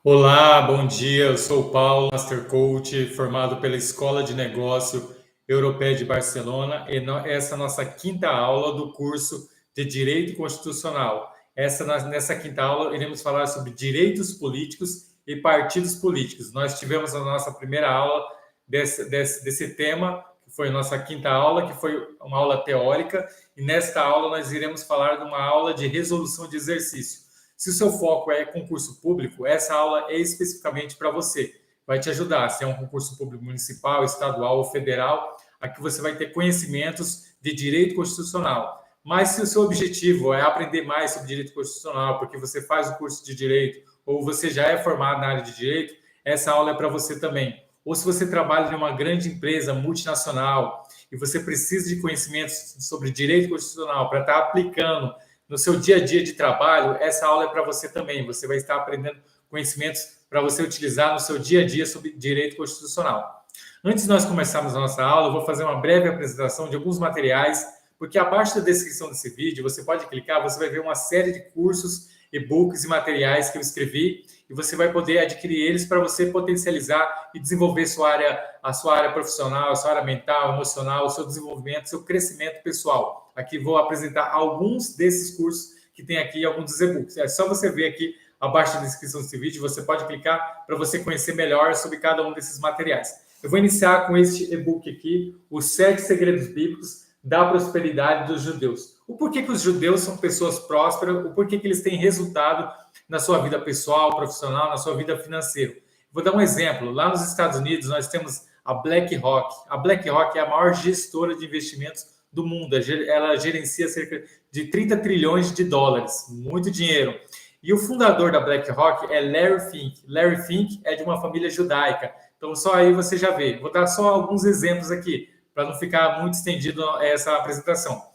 Olá, bom dia. Eu sou o Paulo, Master Coach, formado pela Escola de Negócio Europeia de Barcelona. Essa é a nossa quinta aula do curso de Direito Constitucional. Nessa quinta aula, iremos falar sobre direitos políticos e partidos políticos. Nós tivemos a nossa primeira aula desse tema, que foi a nossa quinta aula, que foi uma aula teórica, e nesta aula nós iremos falar de uma aula de resolução de exercício. Se o seu foco é concurso público, essa aula é especificamente para você. Vai te ajudar, se é um concurso público municipal, estadual ou federal, aqui você vai ter conhecimentos de direito constitucional. Mas se o seu objetivo é aprender mais sobre direito constitucional, porque você faz o curso de direito ou você já é formado na área de direito, essa aula é para você também. Ou se você trabalha em uma grande empresa multinacional e você precisa de conhecimentos sobre direito constitucional para estar aplicando no seu dia a dia de trabalho, essa aula é para você também. Você vai estar aprendendo conhecimentos para você utilizar no seu dia a dia sobre direito constitucional. Antes de nós começarmos a nossa aula, eu vou fazer uma breve apresentação de alguns materiais, porque abaixo da descrição desse vídeo, você pode clicar, você vai ver uma série de cursos, e-books e materiais que eu escrevi, e você vai poder adquirir eles para você potencializar e desenvolver a sua área profissional, a sua área mental, emocional, o seu desenvolvimento, o seu crescimento pessoal. Aqui vou apresentar alguns desses cursos que tem aqui, alguns dos e-books. É só você ver aqui abaixo da descrição desse vídeo, você pode clicar para você conhecer melhor sobre cada um desses materiais. Eu vou iniciar com este e-book aqui, Os 7 Segredos Bíblicos da Prosperidade dos Judeus. O porquê que os judeus são pessoas prósperas, o porquê que eles têm resultado na sua vida pessoal, profissional, na sua vida financeira. Vou dar um exemplo. Lá nos Estados Unidos, nós temos a BlackRock. A BlackRock é a maior gestora de investimentos do mundo. Ela gerencia cerca de 30 trilhões de dólares. Muito dinheiro. E o fundador da BlackRock é Larry Fink. Larry Fink é de uma família judaica. Então, só aí você já vê. Vou dar só alguns exemplos aqui, para não ficar muito estendido essa apresentação.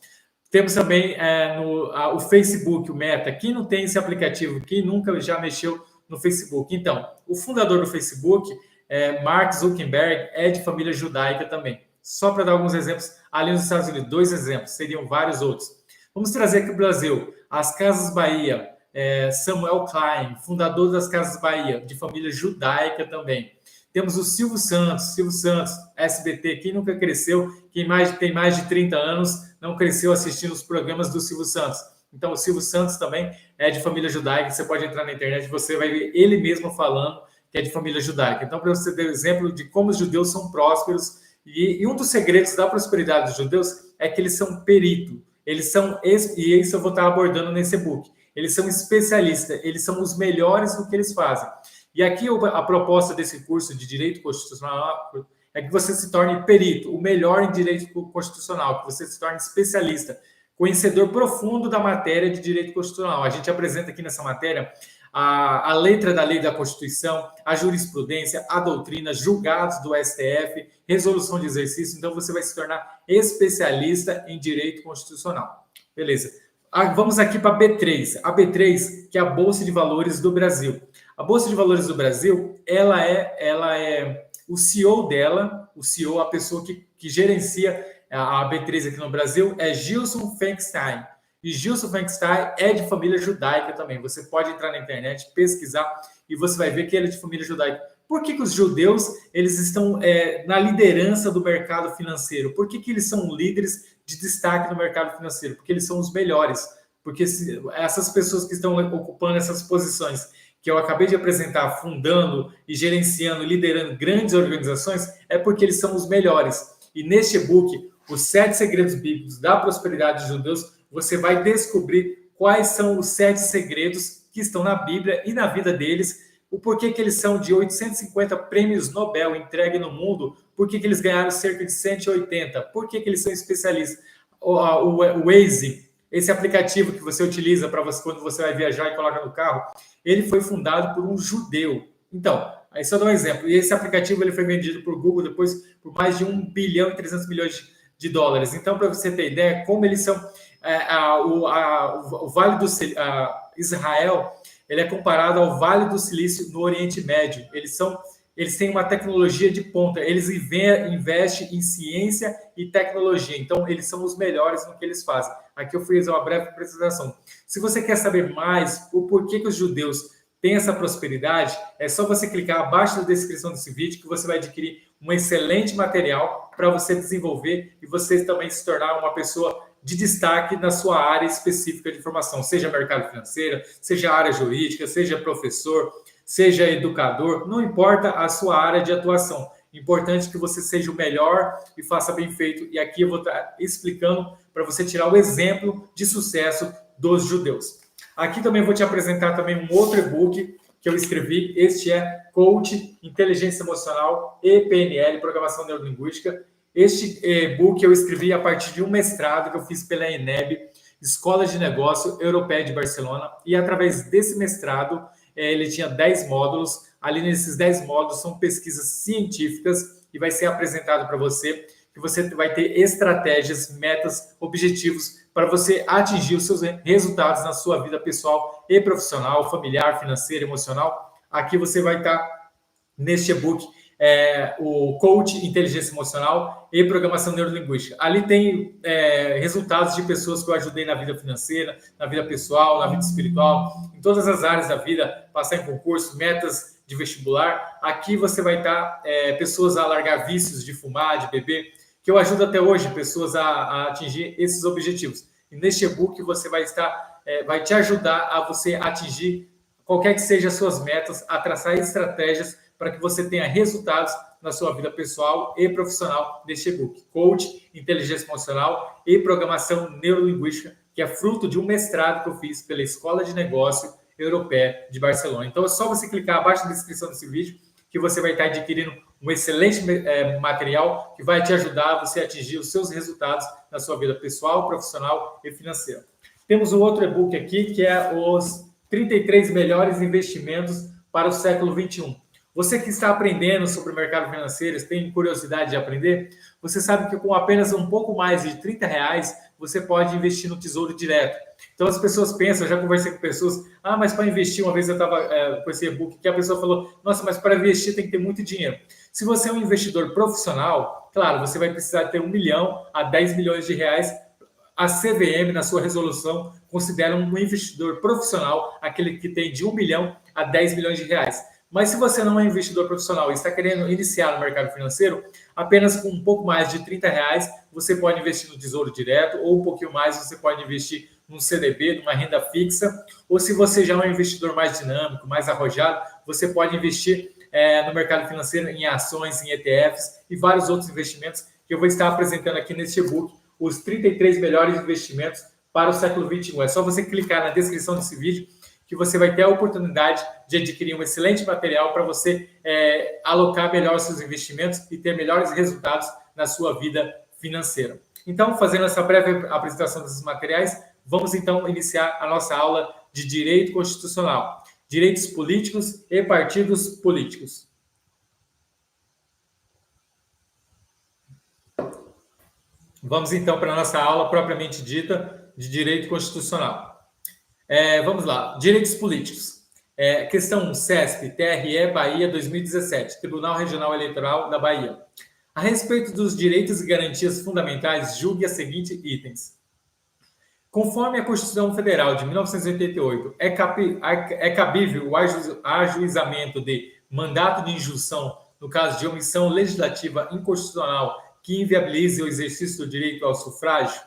Temos também o Facebook, o Meta. Quem não tem esse aplicativo? Quem nunca já mexeu no Facebook? Então, o fundador do Facebook, Mark Zuckerberg, é de família judaica também. Só para dar alguns exemplos, ali nos Estados Unidos, 2 exemplos, seriam vários outros. Vamos trazer aqui para o Brasil, as Casas Bahia, Samuel Klein, fundador das Casas Bahia, de família judaica também. Temos o Silvio Santos, SBT, quem nunca cresceu, quem tem mais de 30 anos, não cresceu assistindo os programas do Silvio Santos. Então, o Silvio Santos também é de família judaica, você pode entrar na internet, você vai ver ele mesmo falando que é de família judaica. Então, para você ter um exemplo de como os judeus são prósperos, e um dos segredos da prosperidade dos judeus é que eles são perito, e isso eu vou estar abordando nesse e-book, eles são especialistas, eles são os melhores no que eles fazem. E aqui a proposta desse curso de Direito Constitucional é que você se torne perito, o melhor em Direito Constitucional, que você se torne especialista, conhecedor profundo da matéria de Direito Constitucional. A gente apresenta aqui nessa matéria a letra da lei da Constituição, a jurisprudência, a doutrina, julgados do STF, resolução de exercício. Então, você vai se tornar especialista em Direito Constitucional. Beleza. Vamos aqui para a B3. A B3, que é a Bolsa de Valores do Brasil. A Bolsa de Valores do Brasil, ela é o CEO dela, a pessoa que gerencia a B3 aqui no Brasil, é Gilson Feinstein. E Gilson Feinstein é de família judaica também. Você pode entrar na internet, pesquisar, e você vai ver que ele é de família judaica. Por que os judeus eles estão na liderança do mercado financeiro? Por que eles são líderes de destaque no mercado financeiro? Porque eles são os melhores. Porque essas pessoas que estão ocupando essas posições que eu acabei de apresentar, fundando e gerenciando, liderando grandes organizações, é porque eles são os melhores. E neste e-book, Os 7 Segredos Bíblicos da Prosperidade dos Judeus, você vai descobrir quais são os 7 segredos que estão na Bíblia e na vida deles, o porquê que eles são de 850 prêmios Nobel entregue no mundo, por que eles ganharam cerca de 180, por que eles são especialistas. O Waze, esse aplicativo que você utiliza para você quando você vai viajar e coloca no carro, ele foi fundado por um judeu. Então, aí só dar um exemplo. E esse aplicativo ele foi vendido por Google depois por mais de 1 bilhão e 300 milhões de dólares. Então, para você ter ideia, como eles são... o Vale do Israel, ele é comparado ao Vale do Silício no Oriente Médio. Eles têm uma tecnologia de ponta. Eles investem em ciência e tecnologia. Então, eles são os melhores no que eles fazem. Aqui eu fiz uma breve apresentação. Se você quer saber mais o porquê que os judeus tem essa prosperidade, é só você clicar abaixo da descrição desse vídeo que você vai adquirir um excelente material para você desenvolver e você também se tornar uma pessoa de destaque na sua área específica de formação, seja mercado financeiro, seja área jurídica, seja professor, seja educador, não importa a sua área de atuação. Importante que você seja o melhor e faça bem feito. E aqui eu vou estar explicando para você tirar o exemplo de sucesso dos judeus. Aqui também vou te apresentar também um outro e-book que eu escrevi. Este é Coach, Inteligência Emocional e PNL, Programação Neurolinguística. Este e-book eu escrevi a partir de um mestrado que eu fiz pela ENEB, Escola de Negócio Europeia de Barcelona. E através desse mestrado, ele tinha 10 módulos. Ali nesses 10 módulos são pesquisas científicas e vai ser apresentado para você que você vai ter estratégias, metas, objetivos para você atingir os seus resultados na sua vida pessoal e profissional, familiar, financeira, emocional. Aqui você vai estar neste e-book, o Coach, Inteligência Emocional e Programação Neurolinguística. Ali tem resultados de pessoas que eu ajudei na vida financeira, na vida pessoal, na vida espiritual, em todas as áreas da vida, passar em concurso, metas de vestibular. Aqui você vai estar pessoas a largar vícios de fumar, de beber, que eu ajudo até hoje pessoas a atingir esses objetivos. E neste e-book você vai estar, vai te ajudar a você atingir qualquer que sejam as suas metas, a traçar estratégias para que você tenha resultados na sua vida pessoal e profissional neste e-book. Coach, Inteligência Emocional e Programação Neurolinguística, que é fruto de um mestrado que eu fiz pela Escola de Negócio Europeia de Barcelona. Então é só você clicar abaixo na descrição desse vídeo que você vai estar adquirindo um excelente material que vai te ajudar a você atingir os seus resultados na sua vida pessoal, profissional e financeira. Temos um outro e-book aqui que é os 33 melhores investimentos para o século 21. Você que está aprendendo sobre o mercado financeiro, tem curiosidade de aprender, você sabe que com apenas um pouco mais de R$30, você pode investir no Tesouro Direto. Então as pessoas pensam, eu já conversei com pessoas, mas para investir, uma vez eu estava com esse e-book, que a pessoa falou, nossa, mas para investir tem que ter muito dinheiro. Se você é um investidor profissional, claro, você vai precisar ter 1 milhão a 10 milhões de reais. A CVM, na sua resolução, considera um investidor profissional aquele que tem de 1 milhão a 10 milhões de reais. Mas se você não é investidor profissional e está querendo iniciar no mercado financeiro, apenas com um pouco mais de R$30, você pode investir no Tesouro Direto, ou um pouquinho mais você pode investir num CDB, numa renda fixa, ou se você já é um investidor mais dinâmico, mais arrojado, você pode investir no mercado financeiro em ações, em ETFs e vários outros investimentos que eu vou estar apresentando aqui neste e-book, os 33 melhores investimentos para o século 21. É só você clicar na descrição desse vídeo que você vai ter a oportunidade de adquirir um excelente material para você alocar melhor os seus investimentos e ter melhores resultados na sua vida financeira. Então, fazendo essa breve apresentação desses materiais, vamos então iniciar a nossa aula de Direito Constitucional, Direitos Políticos e Partidos Políticos. Vamos então para a nossa aula propriamente dita de Direito Constitucional. Vamos lá, Direitos Políticos. Questão 1, CESP, TRE, Bahia, 2017, Tribunal Regional Eleitoral da Bahia. A respeito dos direitos e garantias fundamentais, julgue os seguintes itens. Conforme a Constituição Federal de 1988, é cabível o ajuizamento de mandato de injunção no caso de omissão legislativa inconstitucional que inviabilize o exercício do direito ao sufrágio?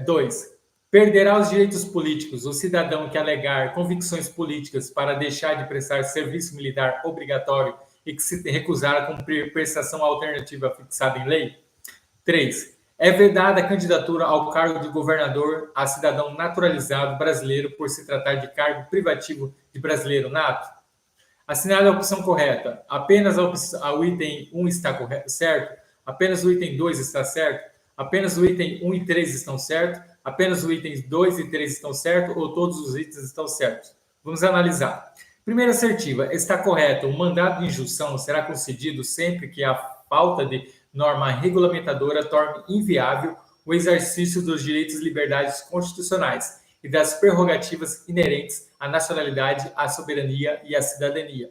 2. Perderá os direitos políticos o cidadão que alegar convicções políticas para deixar de prestar serviço militar obrigatório e que se recusar a cumprir prestação alternativa fixada em lei? 3. É vedada a candidatura ao cargo de governador a cidadão naturalizado brasileiro por se tratar de cargo privativo de brasileiro nato? Assinale a opção correta. Apenas o item 1 está certo? Apenas o item 2 está certo? Apenas o item 1 e 3 estão certos? Apenas os itens 2 e 3 estão certos ou todos os itens estão certos? Vamos analisar. Primeira assertiva, está correto. O mandato de injunção será concedido sempre que a falta de norma regulamentadora torne inviável o exercício dos direitos e liberdades constitucionais e das prerrogativas inerentes à nacionalidade, à soberania e à cidadania.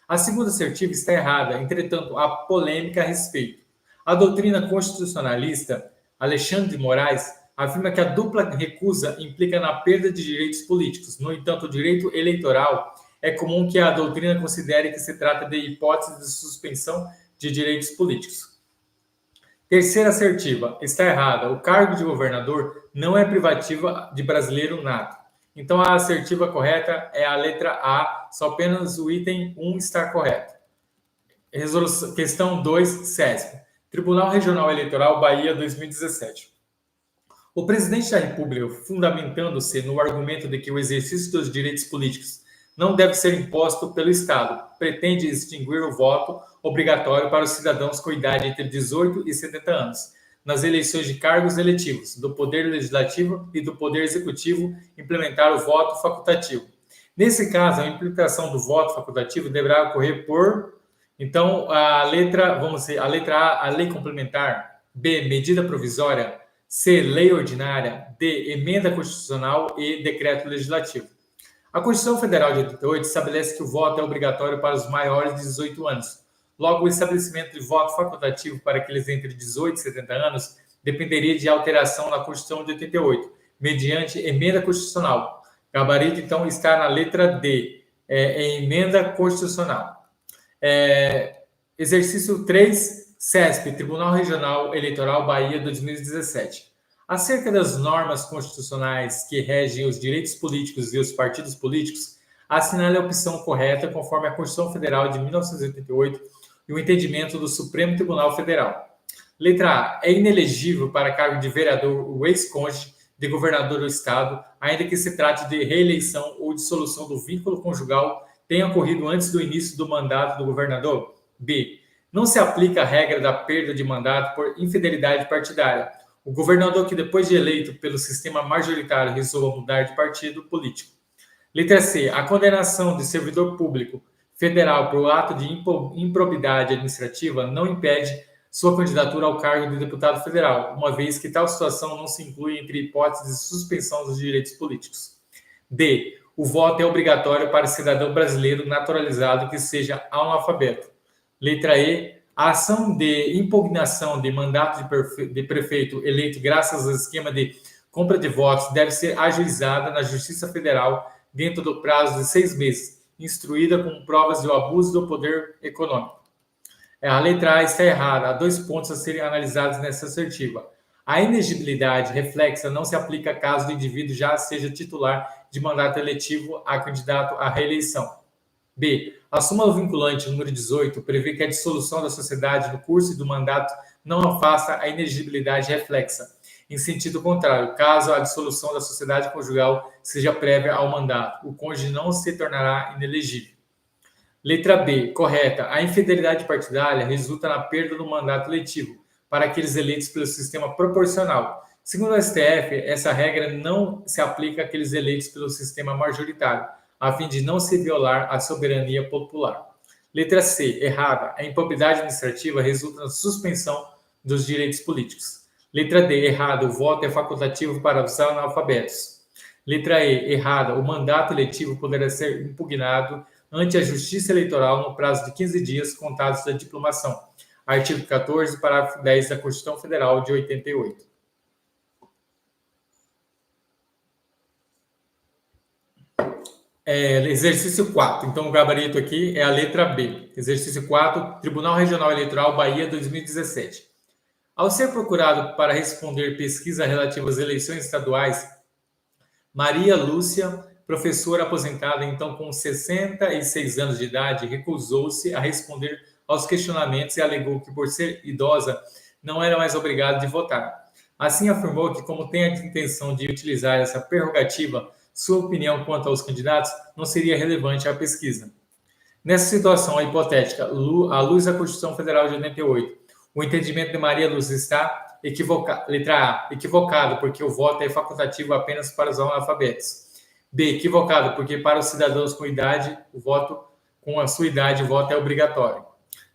A segunda assertiva está errada, entretanto, há polêmica a respeito. A doutrina constitucionalista Alexandre de Moraes afirma que a dupla recusa implica na perda de direitos políticos. No entanto, o direito eleitoral é comum que a doutrina considere que se trata de hipótese de suspensão de direitos políticos. Terceira assertiva, está errada. O cargo de governador não é privativa de brasileiro nato. Então, a assertiva correta é a letra A, só apenas o item 1 está correto. Questão 2, CESP. Tribunal Regional Eleitoral, Bahia, 2017. O presidente da República, fundamentando-se no argumento de que o exercício dos direitos políticos não deve ser imposto pelo Estado, pretende extinguir o voto obrigatório para os cidadãos com idade entre 18 e 70 anos, nas eleições de cargos eletivos, do Poder Legislativo e do Poder Executivo, implementar o voto facultativo. Nesse caso, a implementação do voto facultativo deverá ocorrer por... Então, a letra A, a lei complementar, B, medida provisória, C, lei ordinária, D, emenda constitucional e decreto legislativo. A Constituição Federal de 88 estabelece que o voto é obrigatório para os maiores de 18 anos. Logo, o estabelecimento de voto facultativo para aqueles entre 18 e 70 anos dependeria de alteração na Constituição de 88, mediante emenda constitucional. Gabarito, então, está na letra D, emenda constitucional. Exercício 3, CESP, Tribunal Regional Eleitoral Bahia 2017. Acerca das normas constitucionais que regem os direitos políticos e os partidos políticos, assinale a opção correta conforme a Constituição Federal de 1988 e o entendimento do Supremo Tribunal Federal. Letra A. É inelegível para cargo de vereador o ex-cônjuge de governador do Estado, ainda que se trate de reeleição ou dissolução do vínculo conjugal tenha ocorrido antes do início do mandato do governador. B. Não se aplica a regra da perda de mandato por infidelidade partidária. O governador que, depois de eleito pelo sistema majoritário, resolva mudar de partido político. Letra C. A condenação de servidor público federal por ato de improbidade administrativa não impede sua candidatura ao cargo de deputado federal, uma vez que tal situação não se inclui entre hipóteses de suspensão dos direitos políticos. D. O voto é obrigatório para cidadão brasileiro naturalizado que seja analfabeto. Letra E. A ação de impugnação de mandato de prefeito eleito graças ao esquema de compra de votos deve ser ajuizada na Justiça Federal dentro do prazo de 6 meses, instruída com provas do abuso do poder econômico. A letra A está errada. Há 2 pontos a serem analisados nessa assertiva. A inegibilidade reflexa não se aplica caso o indivíduo já seja titular de mandato eletivo a candidato à reeleição. B. A súmula vinculante número 18 prevê que a dissolução da sociedade no curso do mandato não afasta a inegibilidade reflexa. Em sentido contrário, caso a dissolução da sociedade conjugal seja prévia ao mandato, o cônjuge não se tornará inelegível. Letra B, correta. A infidelidade partidária resulta na perda do mandato eletivo para aqueles eleitos pelo sistema proporcional. Segundo o STF, essa regra não se aplica àqueles eleitos pelo sistema majoritário, a fim de não se violar a soberania popular. Letra C, errada. A improbidade administrativa resulta na suspensão dos direitos políticos. Letra D, errada. O voto é facultativo para os analfabetos. Letra E, errada. O mandato eletivo poderá ser impugnado ante a Justiça Eleitoral no prazo de 15 dias contados da diplomação. Artigo 14, parágrafo 10 da Constituição Federal de 88. Exercício 4. Então, o gabarito aqui é a letra B. Exercício 4, Tribunal Regional Eleitoral, Bahia, 2017. Ao ser procurado para responder pesquisa relativa às eleições estaduais, Maria Lúcia, professora aposentada, então com 66 anos de idade, recusou-se a responder aos questionamentos e alegou que, por ser idosa, não era mais obrigada de votar. Assim, afirmou que, como tem a intenção de utilizar essa prerrogativa, sua opinião quanto aos candidatos não seria relevante à pesquisa. Nessa situação hipotética, à luz da Constituição Federal de 88, o entendimento de Maria Lúcia está equivocado. Letra A, equivocado, porque o voto é facultativo apenas para os analfabetos. B, equivocado, porque para os cidadãos com idade, com a sua idade, o voto é obrigatório.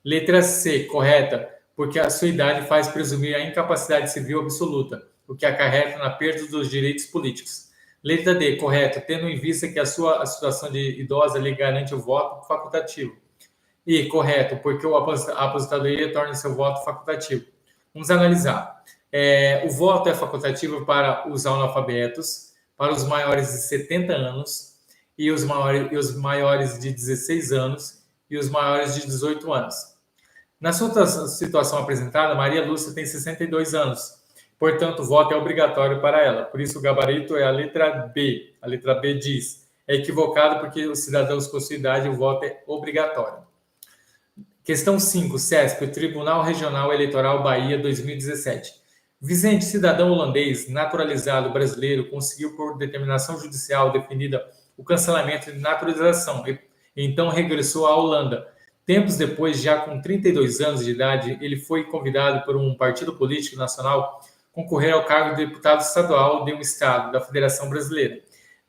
Letra C, correta, porque a sua idade faz presumir a incapacidade civil absoluta, o que acarreta na perda dos direitos políticos. Letra D, correto, tendo em vista que a situação de idosa lhe garante o voto facultativo. E, correto, porque a aposentadoria torna seu voto facultativo. Vamos analisar. O voto é facultativo para os analfabetos, para os maiores de 70 anos, e os maiores de 16 anos e os maiores de 18 anos. Na sua situação apresentada, Maria Lúcia tem 62 anos, portanto, o voto é obrigatório para ela. Por isso, o gabarito é a letra B. A letra B diz: é equivocado porque os cidadãos com sua idade, o voto é obrigatório. Questão 5, CESP, Tribunal Regional Eleitoral Bahia 2017. Vicente, cidadão holandês, naturalizado brasileiro, conseguiu, por determinação judicial definida, o cancelamento de naturalização e então regressou à Holanda. Tempos depois, já com 32 anos de idade, ele foi convidado por um partido político nacional concorrer ao cargo de deputado estadual de um estado da Federação Brasileira.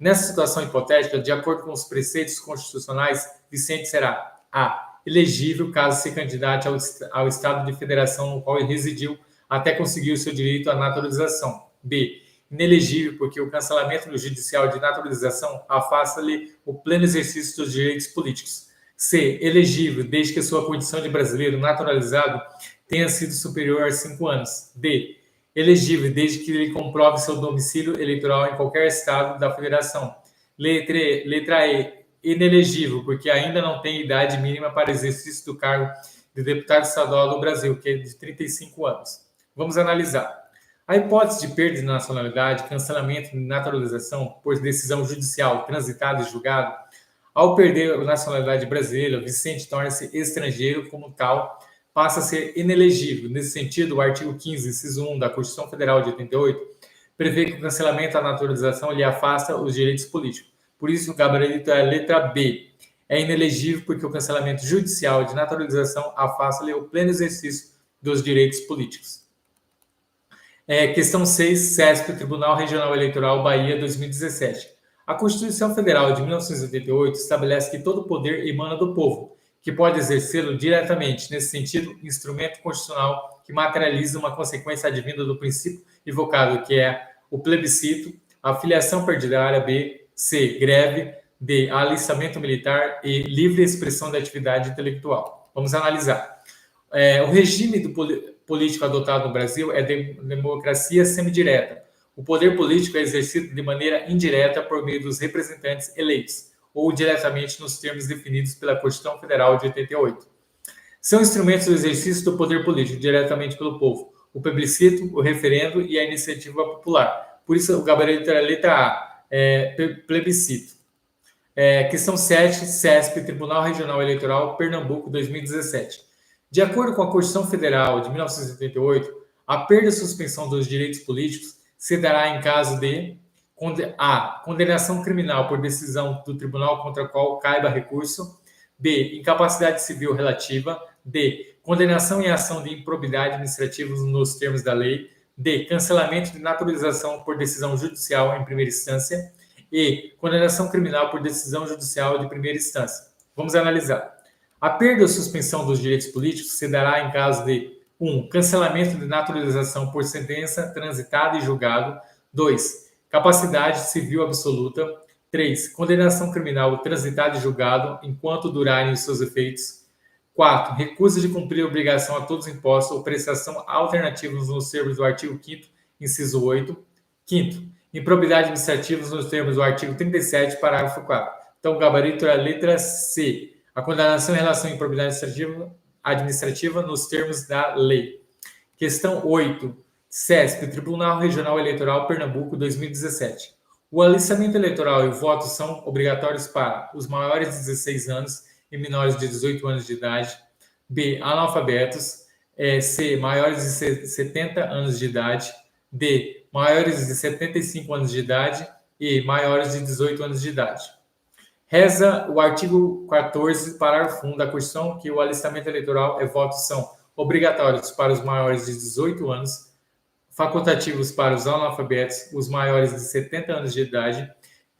Nessa situação hipotética, de acordo com os preceitos constitucionais, Vicente será A. elegível caso se candidate ao estado de federação no qual ele residiu até conseguir o seu direito à naturalização. B. Inelegível porque o cancelamento do judicial de naturalização afasta-lhe o pleno exercício dos direitos políticos. C. Elegível desde que sua condição de brasileiro naturalizado tenha sido superior a 5 anos. D. Elegível desde que ele comprove seu domicílio eleitoral em qualquer estado da federação. Letra E. Inelegível, porque ainda não tem idade mínima para exercício do cargo de deputado estadual do Brasil, que é de 35 anos. Vamos analisar. A hipótese de perda de nacionalidade, cancelamento de naturalização por decisão judicial transitada e julgado, ao perder a nacionalidade brasileira, Vicente torna-se estrangeiro, como tal, passa a ser inelegível. Nesse sentido, o artigo 15, inciso 1 da Constituição Federal de 88, prevê que o cancelamento da naturalização lhe afasta os direitos políticos. Por isso, o gabarito é a letra B. É inelegível porque o cancelamento judicial de naturalização afasta-lhe o pleno exercício dos direitos políticos. Questão 6, CESP, Tribunal Regional Eleitoral Bahia 2017. A Constituição Federal de 1988 estabelece que todo poder emana do povo, que pode exercê-lo diretamente. Nesse sentido, instrumento constitucional que materializa uma consequência advinda do princípio evocado, que é o plebiscito, a filiação partidária. B. C. Greve. D. Alistamento militar. E livre expressão da atividade intelectual. Vamos analisar. O regime político adotado no Brasil é democracia semidireta. O poder político é exercido de maneira indireta por meio dos representantes eleitos, ou diretamente nos termos definidos pela Constituição Federal de 88. São instrumentos do exercício do poder político diretamente pelo povo: o plebiscito, o referendo e a iniciativa popular. Por isso, o gabarito é a letra A. Plebiscito. Questão 7, CESP, Tribunal Regional Eleitoral, Pernambuco, 2017. De acordo com a Constituição Federal de 1988, a perda e suspensão dos direitos políticos se dará em caso de A. Condenação criminal por decisão do tribunal contra a qual caiba recurso. B. Incapacidade civil relativa. D. Condenação em ação de improbidade administrativa nos termos da lei. D. Cancelamento de naturalização por decisão judicial em primeira instância. E. Condenação criminal por decisão judicial de primeira instância. Vamos analisar. A perda ou suspensão dos direitos políticos se dará em caso de 1. Cancelamento de naturalização por sentença transitada e julgado. 2. Capacidade civil absoluta. 3. Condenação criminal transitada e julgado enquanto durarem os seus efeitos. 4. Recusa de cumprir obrigação a todos os impostos ou prestação alternativos nos termos do artigo 5º, inciso 8. 5º. Improbidade administrativa nos termos do artigo 37, parágrafo 4. Então, o gabarito é a letra C. A condenação em relação à improbidade administrativa nos termos da lei. Questão 8. CESP, Tribunal Regional Eleitoral, Pernambuco, 2017. O alistamento eleitoral e o voto são obrigatórios para os maiores de 16 anos e menores de 18 anos de idade. B. Analfabetos. C. Maiores de 70 anos de idade. D. Maiores de 75 anos de idade. E maiores de 18 anos de idade. Reza o artigo 14, parágrafo 1 da Constituição, que o alistamento eleitoral e votos são obrigatórios para os maiores de 18 anos, facultativos para os analfabetos, os maiores de 70 anos de idade,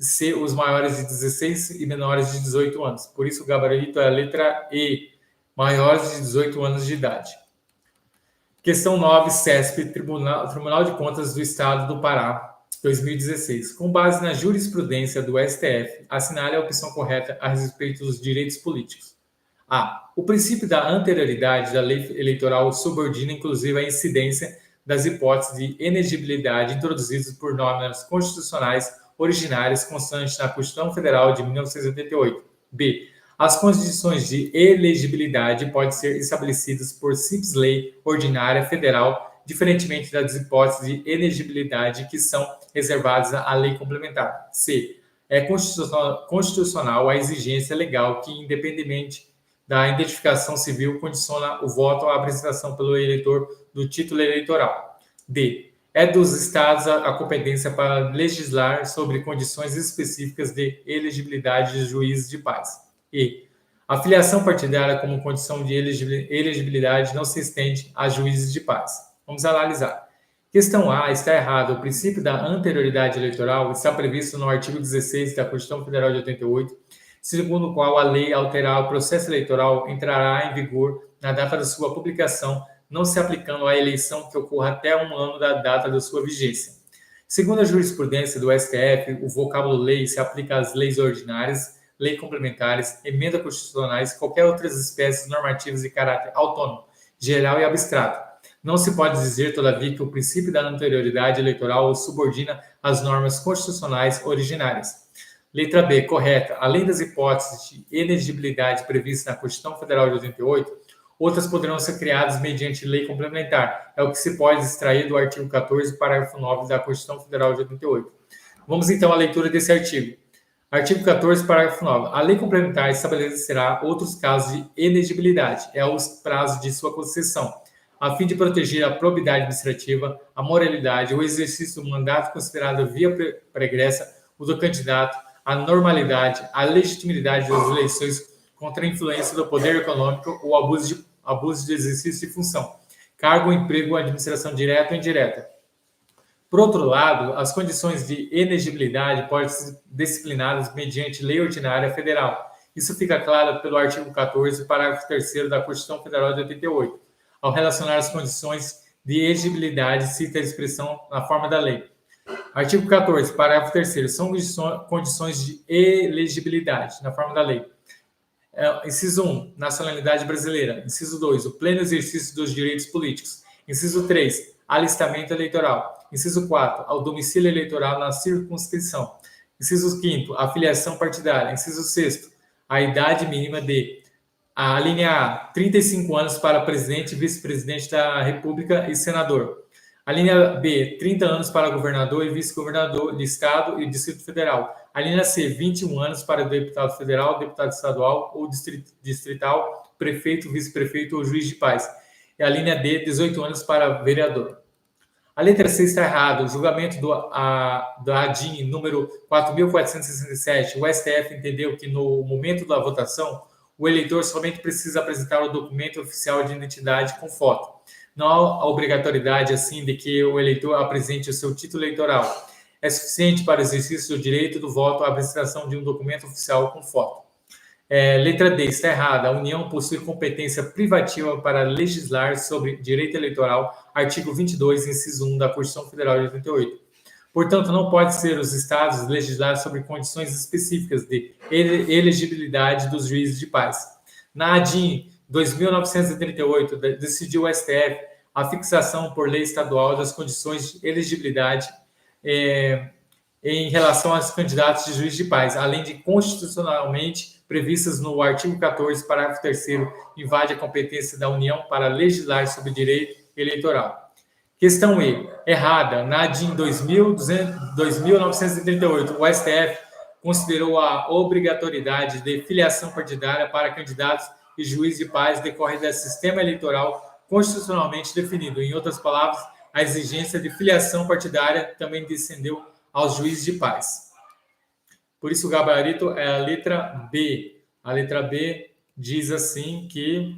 e C, os maiores de 16 e menores de 18 anos. Por isso, o gabarito é a letra E, maiores de 18 anos de idade. Questão 9, CESP, Tribunal de Contas do Estado do Pará, 2016. Com base na jurisprudência do STF, assinale a opção correta a respeito dos direitos políticos. A. O princípio da anterioridade da lei eleitoral subordina, inclusive, a incidência das hipóteses de inegibilidade introduzidas por normas constitucionais originárias constantes na Constituição Federal de 1988. B. As condições de elegibilidade podem ser estabelecidas por simples lei ordinária federal, diferentemente das hipóteses de elegibilidade que são reservadas à lei complementar. C. É constitucional a exigência legal que, independentemente da identificação civil, condiciona o voto à apresentação pelo eleitor do título eleitoral. D. É dos estados a competência para legislar sobre condições específicas de elegibilidade de juízes de paz. E. A filiação partidária como condição de elegibilidade não se estende a juízes de paz. Vamos analisar. Questão A está errada. O princípio da anterioridade eleitoral está previsto no artigo 16 da Constituição Federal de 88, segundo o qual a lei alterar o processo eleitoral entrará em vigor na data da sua publicação, não se aplicando à eleição que ocorra até um ano da data da sua vigência. Segundo a jurisprudência do STF, o vocábulo lei se aplica às leis ordinárias, leis complementares, emendas constitucionais, qualquer outras espécies normativas de caráter autônomo, geral e abstrato. Não se pode dizer, todavia, que o princípio da anterioridade eleitoral o subordina às normas constitucionais originárias. Letra B, correta. Além das hipóteses de elegibilidade previstas na Constituição Federal de 88, outras poderão ser criadas mediante lei complementar. É o que se pode extrair do artigo 14, parágrafo 9 da Constituição Federal de 88. Vamos então à leitura desse artigo. Artigo 14, parágrafo 9. A lei complementar estabelecerá outros casos de elegibilidade, é os prazos de sua concessão, a fim de proteger a probidade administrativa, a moralidade, o exercício do mandato considerado via pregressa, o do candidato, a normalidade, a legitimidade das eleições contra a influência do poder econômico ou abuso de exercício de função, cargo, emprego, administração direta ou indireta. Por outro lado, as condições de elegibilidade podem ser disciplinadas mediante lei ordinária federal. Isso fica claro pelo artigo 14, parágrafo 3º da Constituição Federal de 88. Ao relacionar as condições de elegibilidade, cita a expressão na forma da lei. Artigo 14, parágrafo 3º. São condições de elegibilidade, na forma da lei. Inciso 1, nacionalidade brasileira. Inciso 2, o pleno exercício dos direitos políticos. Inciso 3, alistamento eleitoral. Inciso 4, ao domicílio eleitoral na circunscrição. Inciso 5, a filiação partidária. Inciso 6, a idade mínima de... A linha A, 35 anos para presidente, vice-presidente da República e senador. A linha B, 30 anos para governador e vice-governador de Estado e Distrito Federal. A linha C, 21 anos para deputado federal, deputado estadual ou distrital, prefeito, vice-prefeito ou juiz de paz. E a linha D, 18 anos para vereador. A letra C está errada. O julgamento da ADIM número 4.467, o STF entendeu que no momento da votação, o eleitor somente precisa apresentar o documento oficial de identidade com foto. Não há obrigatoriedade, assim, de que o eleitor apresente o seu título eleitoral. É suficiente para o exercício do direito do voto a apresentação de um documento oficial com foto. Letra D, está errada. A União possui competência privativa para legislar sobre direito eleitoral, artigo 22, inciso 1 da Constituição Federal de 88. Portanto, não pode ser os estados legislar sobre condições específicas de elegibilidade dos juízes de paz. Na ADIM 2938, decidiu o STF a fixação por lei estadual das condições de elegibilidade em relação aos candidatos de juiz de paz, além de constitucionalmente previstas no artigo 14, parágrafo 3º, invade a competência da União para legislar sobre direito eleitoral. Questão E, errada. Na ADIM 2938, o STF considerou a obrigatoriedade de filiação partidária para candidatos e juízes de paz decorre do sistema eleitoral constitucionalmente definido. Em outras palavras, a exigência de filiação partidária também descendeu aos juízes de paz. Por isso, o gabarito é a letra B. A letra B diz assim que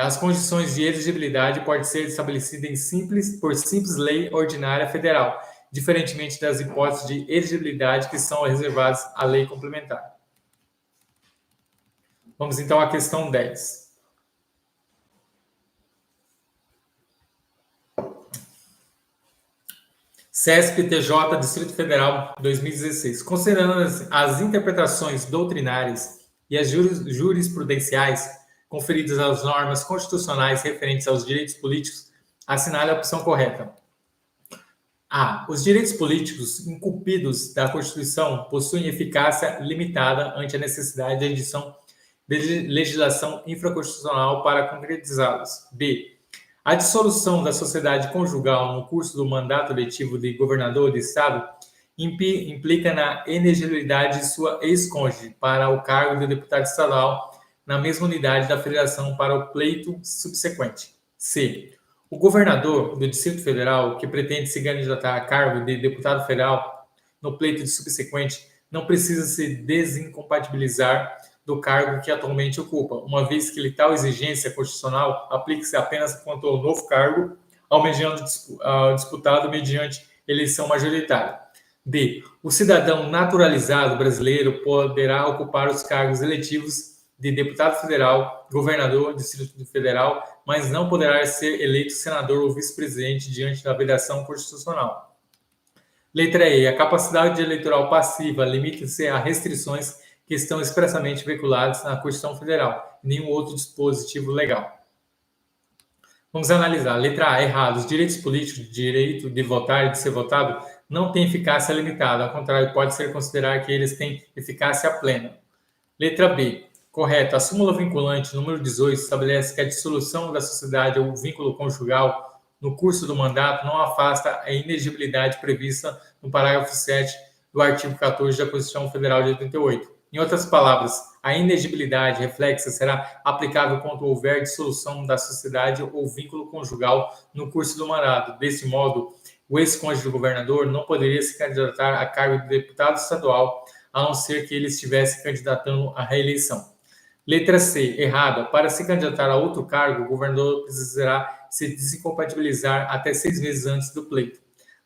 as condições de elegibilidade podem ser estabelecidas por simples lei ordinária federal, diferentemente das hipóteses de elegibilidade que são reservadas à lei complementar. Vamos então à questão 10. CESP-TJ, Distrito Federal, 2016. Considerando as interpretações doutrinárias e as jurisprudenciais conferidas às normas constitucionais referentes aos direitos políticos Assinale a opção correta. A. Os direitos políticos incumbidos da Constituição possuem eficácia limitada ante a necessidade de edição de legislação infraconstitucional para concretizá-los. B. A dissolução da sociedade conjugal no curso do mandato eletivo de governador de estado implica na inelegibilidade de sua ex-cônjuge para o cargo de deputado estadual na mesma unidade da federação para o pleito subsequente. C. O governador do Distrito Federal que pretende se candidatar a cargo de deputado federal no pleito subsequente não precisa se desincompatibilizar do cargo que atualmente ocupa, uma vez que tal exigência constitucional aplica-se apenas quanto ao novo cargo, almejando disputado mediante eleição majoritária. D. O cidadão naturalizado brasileiro poderá ocupar os cargos eletivos de deputado federal, governador do Distrito Federal, mas não poderá ser eleito senador ou vice-presidente diante da vedação constitucional. Letra E. A capacidade eleitoral passiva limita-se a restrições que estão expressamente veiculadas na Constituição Federal, nenhum outro dispositivo legal. Vamos analisar. Letra A. Errado. Os direitos políticos, direito de votar e de ser votado, não têm eficácia limitada. Ao contrário, pode ser considerado que eles têm eficácia plena. Letra B. Correto. A súmula vinculante número 18 estabelece que a dissolução da sociedade ou vínculo conjugal no curso do mandato não afasta a inegibilidade prevista no parágrafo 7 do artigo 14 da Constituição Federal de 88. Em outras palavras, a inegibilidade reflexa será aplicável quando houver dissolução da sociedade ou vínculo conjugal no curso do mandato. Desse modo, o ex-cônjuge do governador não poderia se candidatar a cargo de deputado estadual, a não ser que ele estivesse candidatando à reeleição. Letra C, errada. Para se candidatar a outro cargo, o governador precisará se desincompatibilizar até 6 meses antes do pleito.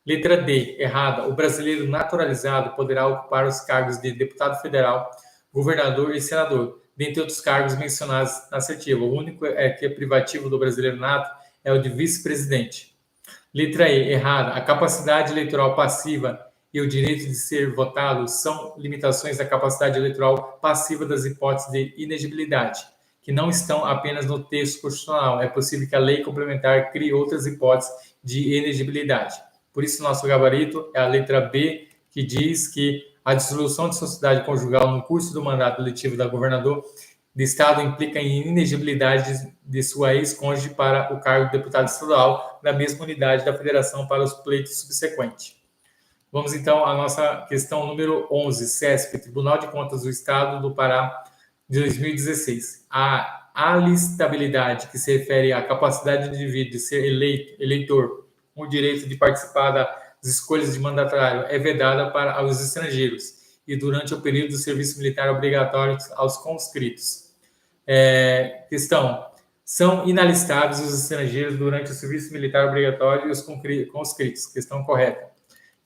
Letra D, errada. O brasileiro naturalizado poderá ocupar os cargos de deputado federal, governador e senador, dentre outros cargos mencionados na assertiva. O único que é privativo do brasileiro nato é o de vice-presidente. Letra E, errada. A capacidade eleitoral passiva e o direito de ser votado são limitações da capacidade eleitoral passiva das hipóteses de inegibilidade, que não estão apenas no texto constitucional. É possível que a lei complementar crie outras hipóteses de inegibilidade. Por isso, nosso gabarito é a letra B, que diz que a dissolução de sociedade conjugal no curso do mandato eletivo da governador de estado implica em inegibilidade de sua ex-cônjuge para o cargo de deputado estadual da mesma unidade da federação para os pleitos subsequentes. Vamos, então, à nossa questão número 11, CESP, Tribunal de Contas do Estado do Pará, de 2016. A alistabilidade, que se refere à capacidade do indivíduo de ser eleitor, o direito de participar das escolhas de mandatário, é vedada para os estrangeiros e durante o período do serviço militar obrigatório aos conscritos. Questão. São inalistáveis os estrangeiros durante o serviço militar obrigatório e os conscritos. Questão correta.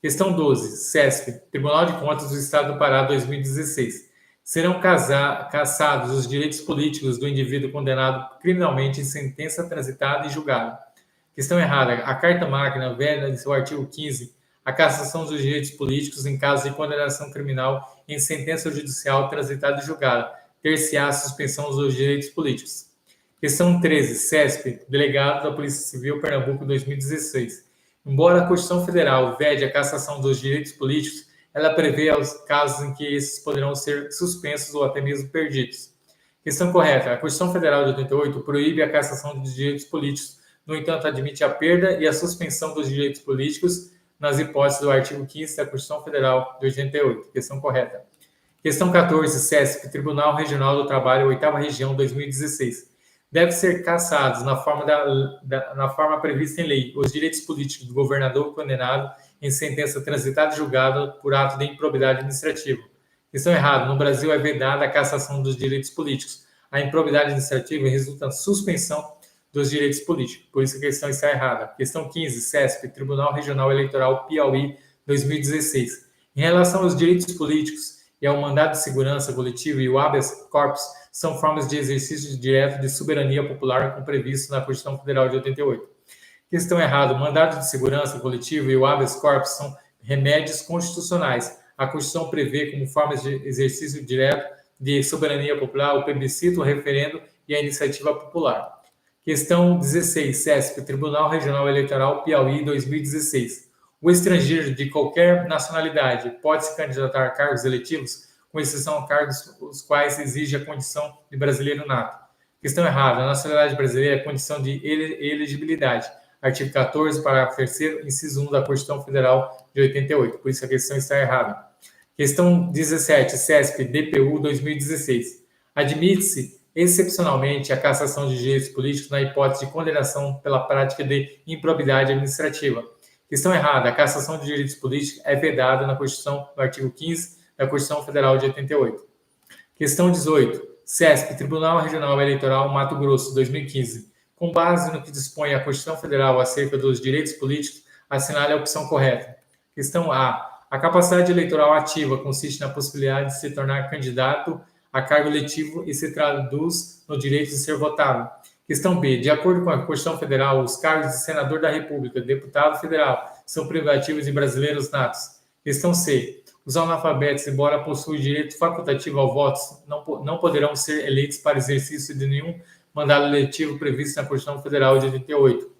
Questão 12, CESP, Tribunal de Contas do Estado do Pará, 2016. Serão cassados os direitos políticos do indivíduo condenado criminalmente em sentença transitada e julgada. Questão errada. A carta-máquina veda em seu artigo 15 a cassação dos direitos políticos em caso de condenação criminal em sentença judicial transitada e julgada. Ter-se-á a suspensão dos direitos políticos. Questão 13, CESP, Delegado da Polícia Civil, Pernambuco, 2016. Embora a Constituição Federal vede a cassação dos direitos políticos, ela prevê os casos em que esses poderão ser suspensos ou até mesmo perdidos. Questão correta. A Constituição Federal de 88 proíbe a cassação dos direitos políticos, no entanto, admite a perda e a suspensão dos direitos políticos nas hipóteses do artigo 15 da Constituição Federal de 88. Questão correta. Questão 14, CESP, Tribunal Regional do Trabalho, 8ª Região, 2016. Deve ser cassados, na forma prevista em lei, os direitos políticos do governador condenado em sentença transitada e julgada por ato de improbidade administrativa. Questão errada. No Brasil é vedada a cassação dos direitos políticos. A improbidade administrativa resulta na suspensão dos direitos políticos. Por isso a questão está errada. Questão 15, CESP, Tribunal Regional Eleitoral Piauí, 2016. Em relação aos direitos políticos e ao mandado de segurança coletivo e o habeas corpus, são formas de exercício direto de soberania popular como previsto na Constituição Federal de 88. Questão errada. O mandado de segurança coletivo e o habeas corpus são remédios constitucionais. A Constituição prevê como formas de exercício direto de soberania popular o plebiscito, o referendo e a iniciativa popular. Questão 16, CESP, Tribunal Regional Eleitoral Piauí 2016. O estrangeiro de qualquer nacionalidade pode se candidatar a cargos eletivos, com exceção a cargos os quais exige a condição de brasileiro nato. Questão errada. A nacionalidade brasileira é condição de elegibilidade. Artigo 14, parágrafo 3º, inciso 1 da Constituição Federal de 88. Por isso a questão está errada. Questão 17, CESP, DPU 2016. Admite-se excepcionalmente a cassação de direitos políticos na hipótese de condenação pela prática de improbidade administrativa. Questão errada. A cassação de direitos políticos é vedada na Constituição, no artigo 15 da Constituição Federal de 88. Questão 18. CESP, Tribunal Regional Eleitoral Mato Grosso, 2015. Com base no que dispõe a Constituição Federal acerca dos direitos políticos, assinale a opção correta. Questão A. A capacidade eleitoral ativa consiste na possibilidade de se tornar candidato a cargo eletivo e se traduz no direito de ser votado. Questão B. De acordo com a Constituição Federal, os cargos de senador da República, deputado federal, são privativos de brasileiros natos. Questão C. Os analfabetos, embora possuam direito facultativo ao voto, não poderão ser eleitos para exercício de nenhum mandado eletivo previsto na Constituição Federal de 88.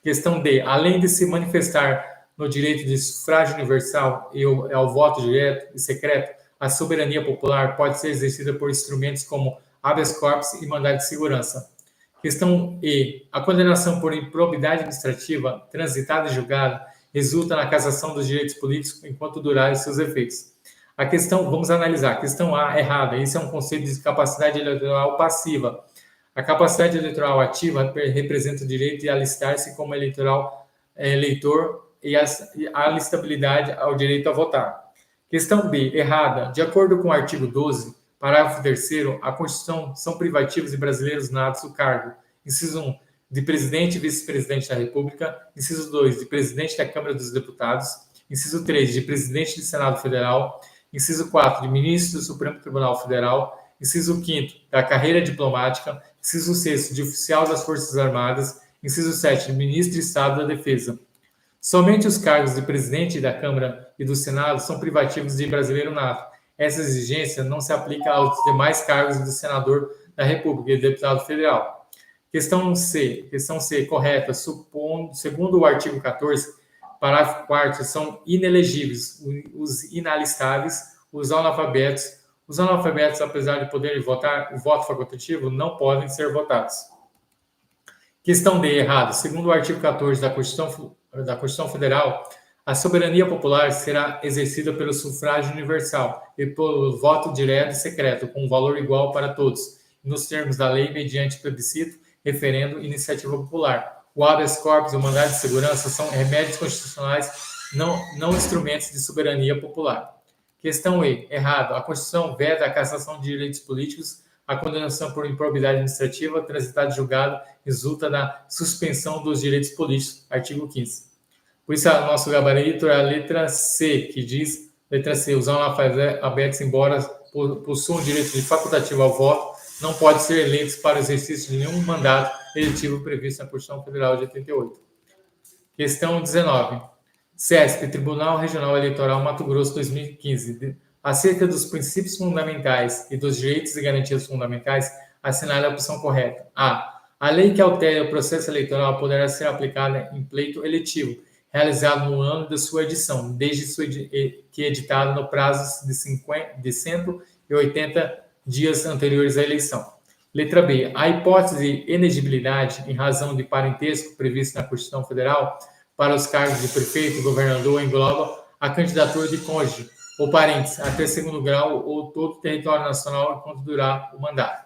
Questão D. Além de se manifestar no direito de sufrágio universal e ao voto direto e secreto, a soberania popular pode ser exercida por instrumentos como habeas corpus e mandado de segurança. Questão E. A condenação por improbidade administrativa, transitada e julgada, resulta na cassação dos direitos políticos enquanto durarem seus efeitos. A questão, vamos analisar. A questão A, errada. Esse é um conceito de capacidade eleitoral passiva. A capacidade eleitoral ativa representa o direito de alistar-se como eleitor e a alistabilidade ao direito a votar. Questão B, errada. De acordo com o artigo 12, parágrafo 3º, a Constituição são privativos e brasileiros natos o cargo. Inciso 1, de presidente e vice-presidente da República. Inciso 2, de presidente da Câmara dos Deputados. Inciso 3, de presidente do Senado Federal. Inciso 4, de ministro do Supremo Tribunal Federal. Inciso 5º, da carreira diplomática. Inciso 6º, de oficial das Forças Armadas. Inciso 7, de ministro de Estado da Defesa. Somente os cargos de presidente da Câmara e do Senado são privativos de brasileiro nato. Essa exigência não se aplica aos demais cargos de senador da República e deputado federal. Questão C, correta. Segundo o artigo 14, parágrafo 4º, são inelegíveis os inalistáveis, os analfabetos. Os analfabetos, apesar de poderem votar, o voto facultativo não podem ser votados. Questão D, errado. Segundo o artigo 14 da Constituição Federal, a soberania popular será exercida pelo sufrágio universal e pelo voto direto e secreto, com valor igual para todos, nos termos da lei, mediante plebiscito, referendo e iniciativa popular. O habeas corpus e o mandado de segurança são remédios constitucionais, não instrumentos de soberania popular. Questão E, errado. A Constituição veda a cassação de direitos políticos. A condenação por improbidade administrativa, transitada e julgado, resulta na suspensão dos direitos políticos. Artigo 15. Por isso, o nosso gabarito é a letra C, que diz, letra C, os analfabetos, embora possuam direito de facultativo ao voto, não podem ser eleitos para o exercício de nenhum mandato eletivo previsto na Constituição Federal de 88. Questão 19. CESP, Tribunal Regional Eleitoral Mato Grosso 2015. Acerca dos princípios fundamentais e dos direitos e garantias fundamentais, assinale a opção correta. A. A lei que altere o processo eleitoral poderá ser aplicada em pleito eletivo, realizado no ano de sua edição, desde que editado no prazo de 180 dias anteriores à eleição. Letra B. A hipótese de elegibilidade em razão de parentesco previsto na Constituição Federal para os cargos de prefeito e governador engloba a candidatura de cônjuge ou parentes até segundo grau ou todo o território nacional enquanto durar o mandato.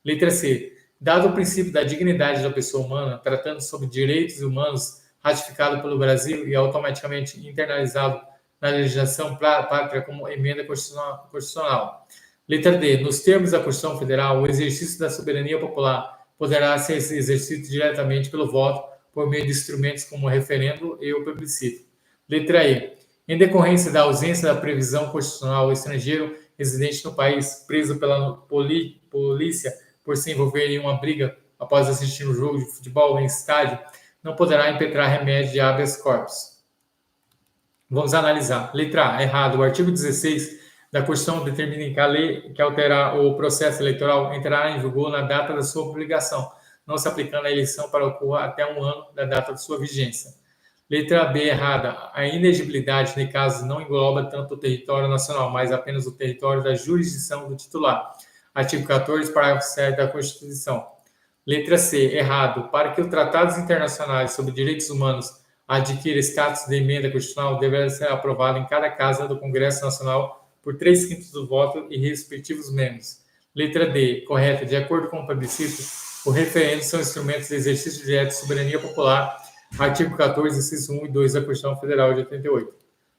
Letra C. Dado o princípio da dignidade da pessoa humana, tratando sobre direitos humanos ratificado pelo Brasil e automaticamente internalizado na legislação pátria como emenda constitucional. Letra D. Nos termos da Constituição Federal, o exercício da soberania popular poderá ser exercido diretamente pelo voto por meio de instrumentos como o referendo e o plebiscito. Letra E. Em decorrência da ausência da previsão constitucional, o estrangeiro residente no país, preso pela polícia por se envolver em uma briga após assistir um jogo de futebol em estádio, não poderá impetrar remédio de habeas corpus. Vamos analisar. Letra A, errado. O artigo 16 da Constituição determina que a lei que alterar o processo eleitoral entrará em vigor na data da sua publicação, não se aplicando à eleição para ocorrer até um ano da data de sua vigência. Letra B, errada. A inegibilidade, nesse caso, não engloba tanto o território nacional, mas apenas o território da jurisdição do titular. Artigo 14, parágrafo 7 da Constituição. Letra C, errado. Para que os tratados internacionais sobre direitos humanos adquira status de emenda constitucional, deverá ser aprovado em cada casa do Congresso Nacional por 3/5 do voto e respectivos membros. Letra D, correta. De acordo com o plebiscito, o referendo são instrumentos de exercício direto de soberania popular. Artigo 14, inciso 1 e 2 da Constituição Federal de 88.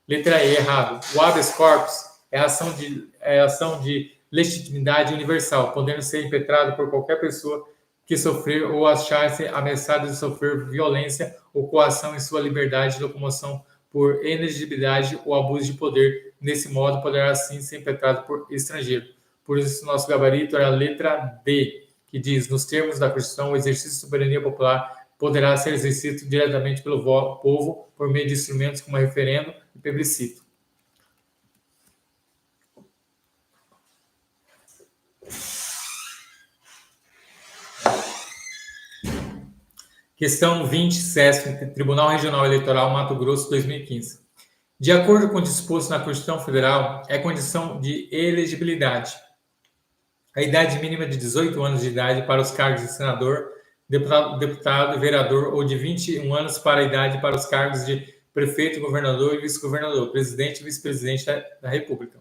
Letra E, errado. O habeas corpus é ação de legitimidade universal, podendo ser impetrado por qualquer pessoa que sofrer ou achar-se ameaçada de sofrer violência ou coação em sua liberdade de locomoção por inexigibilidade ou abuso de poder. Nesse modo, poderá assim ser impetrado por estrangeiro. Por isso, nosso gabarito é a letra D, que diz, nos termos da Constituição, o exercício de soberania popular poderá ser exercido diretamente pelo povo por meio de instrumentos como referendo e plebiscito. Questão 20, CESP, Tribunal Regional Eleitoral Mato Grosso, 2015. De acordo com o disposto na Constituição Federal, é condição de elegibilidade a idade mínima de 18 anos de idade para os cargos de senador, deputado e vereador, ou de 21 anos para a idade para os cargos de prefeito, governador e vice-governador, presidente e vice-presidente da República.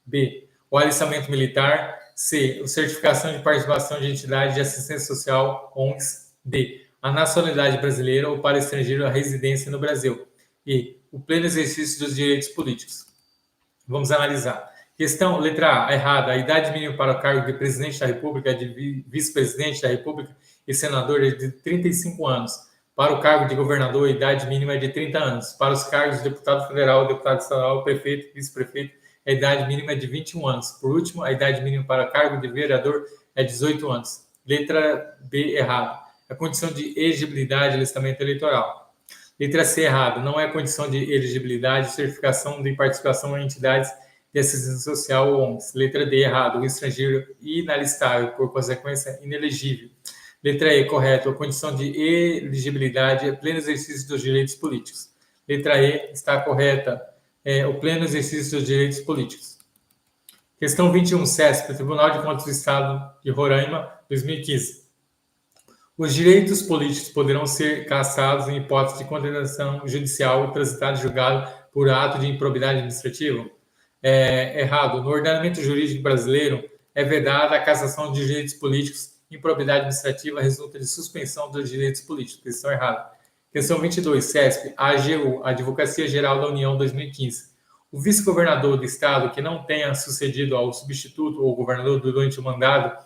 B. O alistamento militar. C. A certificação de participação de entidade de assistência social, ONGs. D. A nacionalidade brasileira ou para estrangeiro a residência no Brasil. E. O pleno exercício dos direitos políticos. Vamos analisar. Questão, letra A, errada. A idade mínima para o cargo de presidente da República, de vice-presidente da República e senador é de 35 anos. Para o cargo de governador, a idade mínima é de 30 anos. Para os cargos de deputado federal, deputado estadual, prefeito, vice-prefeito, a idade mínima é de 21 anos. Por último, a idade mínima para o cargo de vereador é 18 anos. Letra B, errada. A condição de elegibilidade e alistamento eleitoral. Letra C, errada. Não é condição de elegibilidade, certificação de participação em entidades de assistência social ou ONGs. Letra D, errado. O estrangeiro inalistável, por consequência, inelegível. Letra E, correto. A condição de elegibilidade é pleno exercício dos direitos políticos. Letra E, está correta. O pleno exercício dos direitos políticos. Questão 21, CESP, Tribunal de Contas do Estado de Roraima, 2015. Os direitos políticos poderão ser cassados em hipótese de condenação judicial e transitado em julgado por ato de improbidade administrativa? Errado. No ordenamento jurídico brasileiro, é vedada a cassação de direitos políticos. Improbidade administrativa resulta de suspensão dos direitos políticos. Questão errada. Questão 22, CESP, AGU, Advocacia Geral da União, 2015. O vice-governador do Estado que não tenha sucedido ao substituto ou governador durante o mandato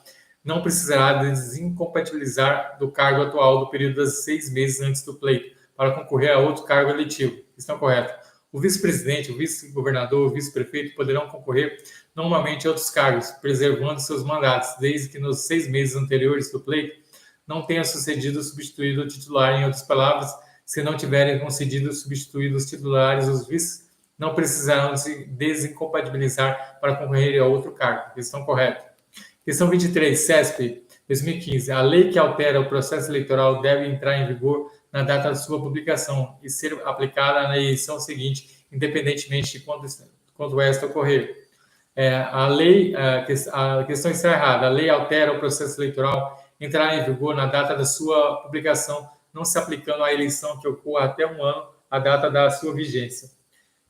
não precisará desincompatibilizar do cargo atual do período de 6 meses antes do pleito para concorrer a outro cargo eletivo. Questão correta. O vice-presidente, o vice-governador, o vice-prefeito poderão concorrer normalmente a outros cargos, preservando seus mandatos, desde que nos 6 meses anteriores do pleito não tenha sucedido substituído o titular. Em outras palavras, se não tiverem concedido substituído os titulares, os vices não precisarão se desincompatibilizar para concorrer a outro cargo. Questão correta. Questão 23, CESP, 2015. A lei que altera o processo eleitoral deve entrar em vigor na data da sua publicação e ser aplicada na eleição seguinte, independentemente de quando esta ocorrer. A questão está errada. A lei altera o processo eleitoral, entrará em vigor na data da sua publicação, não se aplicando à eleição que ocorra até um ano, a data da sua vigência.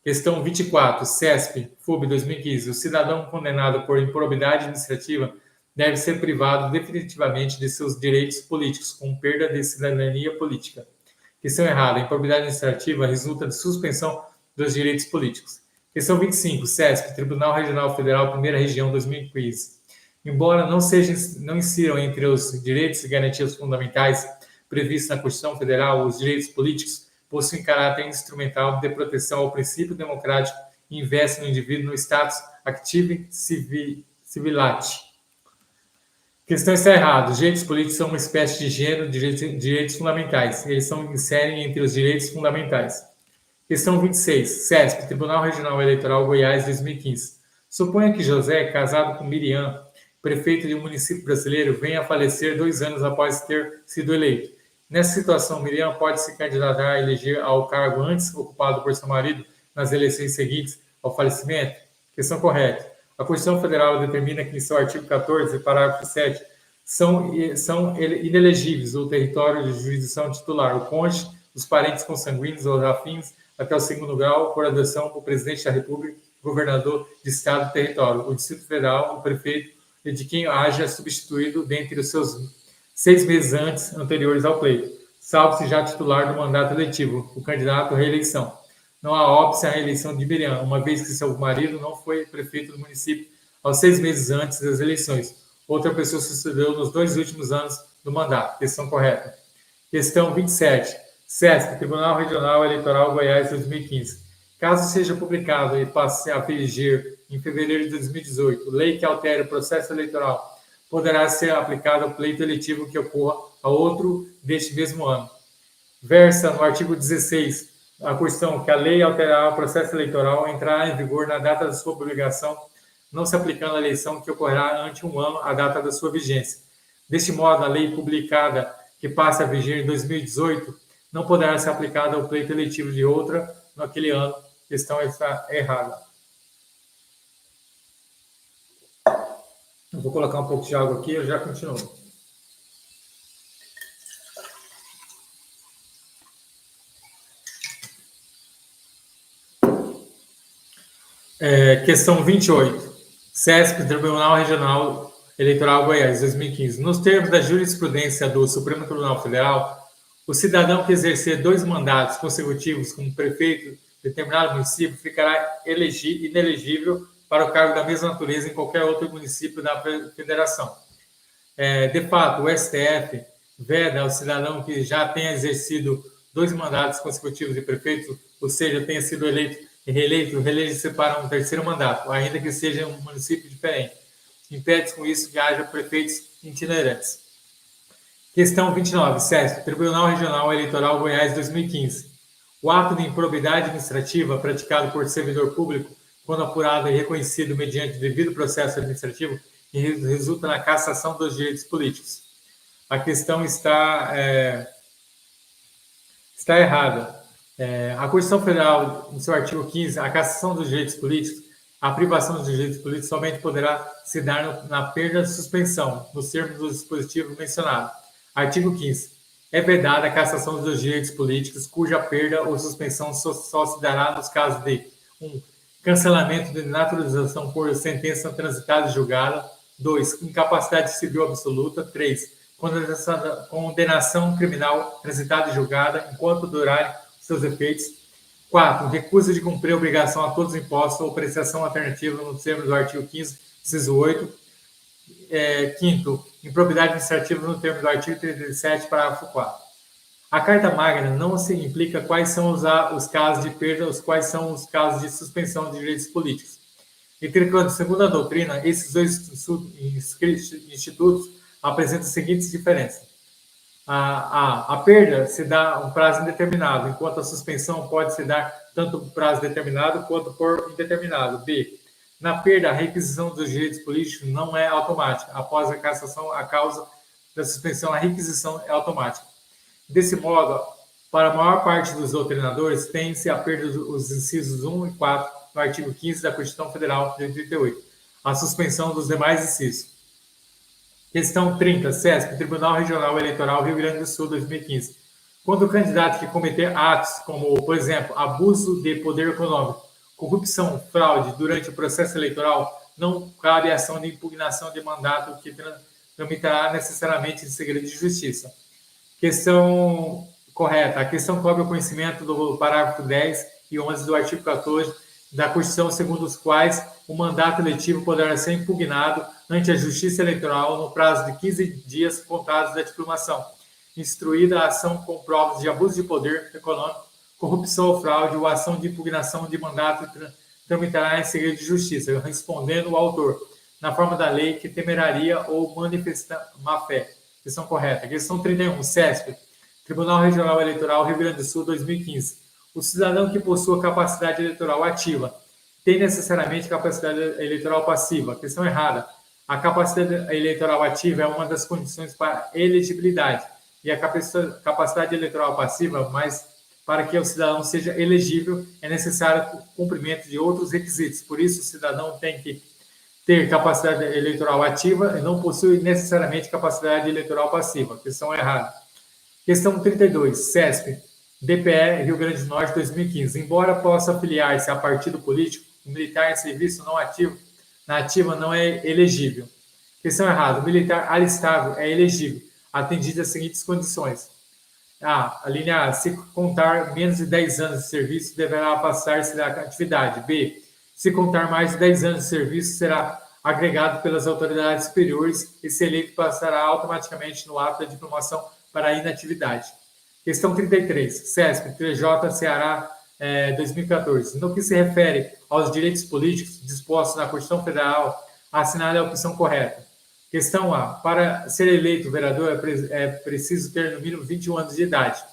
Questão 24, CESP, FUB 2015. O cidadão condenado por improbidade administrativa deve ser privado definitivamente de seus direitos políticos, com perda de cidadania política. Questão errada. A improbidade administrativa resulta de suspensão dos direitos políticos. Questão 25, CESP, Tribunal Regional Federal, Primeira Região, 2015. Embora não insiram entre os direitos e garantias fundamentais previstos na Constituição Federal, os direitos políticos possuem caráter instrumental de proteção ao princípio democrático e investem no indivíduo no status activo civilate. Questão está errada. Os direitos políticos são uma espécie de gênero de direitos fundamentais. Eles são inserem entre os direitos fundamentais. Questão 26. CESP, Tribunal Regional Eleitoral Goiás, 2015. Suponha que José, casado com Miriam, prefeito de um município brasileiro venha a falecer 2 anos após ter sido eleito. Nessa situação, Miriam pode se candidatar a eleger ao cargo antes ocupado por seu marido nas eleições seguintes ao falecimento? Questão correta. A Constituição Federal determina que, em seu artigo 14, parágrafo 7, são inelegíveis o território de jurisdição titular, o cônjuge, os parentes consanguíneos ou afins, até o segundo grau, por adoção do presidente da República, governador de estado e território, o Distrito Federal, o prefeito, e de quem haja substituído dentre os seus 6 meses anteriores ao pleito, salvo se já titular do mandato eletivo, o candidato à reeleição. Não há óbice à reeleição de Miriam, uma vez que seu marido não foi prefeito do município aos 6 meses antes das eleições. Outra pessoa sucedeu nos 2 últimos anos do mandato. Questão correta. Questão 27. SESC, Tribunal Regional Eleitoral Goiás 2015. Caso seja publicado e passe a vigir em fevereiro de 2018, lei que altere o processo eleitoral poderá ser aplicada ao pleito eletivo que ocorra a outro deste mesmo ano. Versa no artigo 16 a questão que a lei alterará o processo eleitoral entrará em vigor na data da sua publicação, não se aplicando à eleição que ocorrerá ante 1 ano a data da sua vigência. Deste modo, a lei publicada que passa a vigir em 2018 não poderá ser aplicada ao pleito eletivo de outra naquele ano. Questão está errada. Eu vou colocar um pouco de água aqui e eu já continuo. Questão 28. SESC, Tribunal Regional Eleitoral Goiás, 2015. Nos termos da jurisprudência do Supremo Tribunal Federal, o cidadão que exercer 2 mandatos consecutivos como prefeito de determinado município ficará inelegível para o cargo da mesma natureza em qualquer outro município da federação. De fato, o STF veda ao cidadão que já tenha exercido 2 mandatos consecutivos de prefeito, ou seja, tenha sido eleito e reeleito-se para um 3º mandato, ainda que seja em um município diferente. Impede com isso que haja prefeitos itinerantes. Questão 29. SESC, Tribunal Regional Eleitoral Goiás 2015. O ato de improbidade administrativa praticado por servidor público, quando apurado e reconhecido mediante devido processo administrativo, resulta na cassação dos direitos políticos. A questão está errada. A Constituição Federal, no seu artigo 15, a cassação dos direitos políticos, a privação dos direitos políticos somente poderá se dar na perda de suspensão, nos termos do dispositivo mencionado. Artigo 15. É vedada a cassação dos direitos políticos, cuja perda ou suspensão só se dará nos casos de 1. Cancelamento de naturalização por sentença transitada e julgada. 2. Incapacidade civil absoluta. 3. Condenação criminal transitada e julgada enquanto durarem seus efeitos. 4. Recusa de cumprir a obrigação a todos os impostos ou prestação alternativa nos termos do artigo 15, inciso 8. 5º, improbidade administrativa no termo do artigo 37, parágrafo 4. A Carta Magna não se implica quais são os casos de perda, quais são os casos de suspensão de direitos políticos. Entretanto, segundo a doutrina, esses 2 institutos apresentam as seguintes diferenças. A perda se dá um prazo indeterminado, enquanto a suspensão pode se dar tanto por prazo determinado quanto por indeterminado. B. Na perda, a requisição dos direitos políticos não é automática. Após a cassação, a causa da suspensão, a requisição é automática. Desse modo, para a maior parte dos doutrinadores, tem-se a perda dos incisos 1 e 4 no artigo 15 da Constituição Federal de 88, a suspensão dos demais incisos. Questão 30. SESC, Tribunal Regional Eleitoral Rio Grande do Sul, 2015. Quando o candidato que cometer atos como, por exemplo, abuso de poder econômico, corrupção, fraude durante o processo eleitoral, não cabe ação de impugnação de mandato que tramitará necessariamente em segredo de justiça. Questão correta. A questão cobre o conhecimento do parágrafo 10 e 11 do artigo 14 da Constituição, segundo os quais o mandato eletivo poderá ser impugnado ante a Justiça Eleitoral no prazo de 15 dias contados da diplomação, instruída a ação com provas de abuso de poder econômico, corrupção ou fraude, ou ação de impugnação de mandato tramitará em segredo de justiça, respondendo o autor, na forma da lei, que temeraria ou manifesta má-fé. Questão correta. Questão 31. SESC, Tribunal Regional Eleitoral Rio Grande do Sul, 2015. O cidadão que possua capacidade eleitoral ativa tem necessariamente capacidade eleitoral passiva. Questão errada. A capacidade eleitoral ativa é uma das condições para elegibilidade e a capacidade eleitoral passiva, mas para que o cidadão seja elegível é necessário o cumprimento de outros requisitos. Por isso, o cidadão tem que ter capacidade eleitoral ativa e não possui necessariamente capacidade eleitoral passiva. Questão errada. Questão 32, CESP, DPE Rio Grande do Norte 2015. Embora possa afiliar-se a partido político, o militar em serviço não ativo, na ativa não é elegível. Questão errada. O militar alistável é elegível, atendidas as seguintes condições. A linha A, se contar menos de 10 anos de serviço, deverá passar-se da atividade. B, se contar mais de 10 anos de serviço, será agregado pelas autoridades superiores e, se eleito, passará automaticamente no ato de diplomação para a inatividade. Questão 33, CESP, TJ, Ceará, 2014. No que se refere aos direitos políticos dispostos na Constituição Federal, assinale a opção correta. Questão A. Para ser eleito vereador é preciso ter no mínimo 21 anos de idade.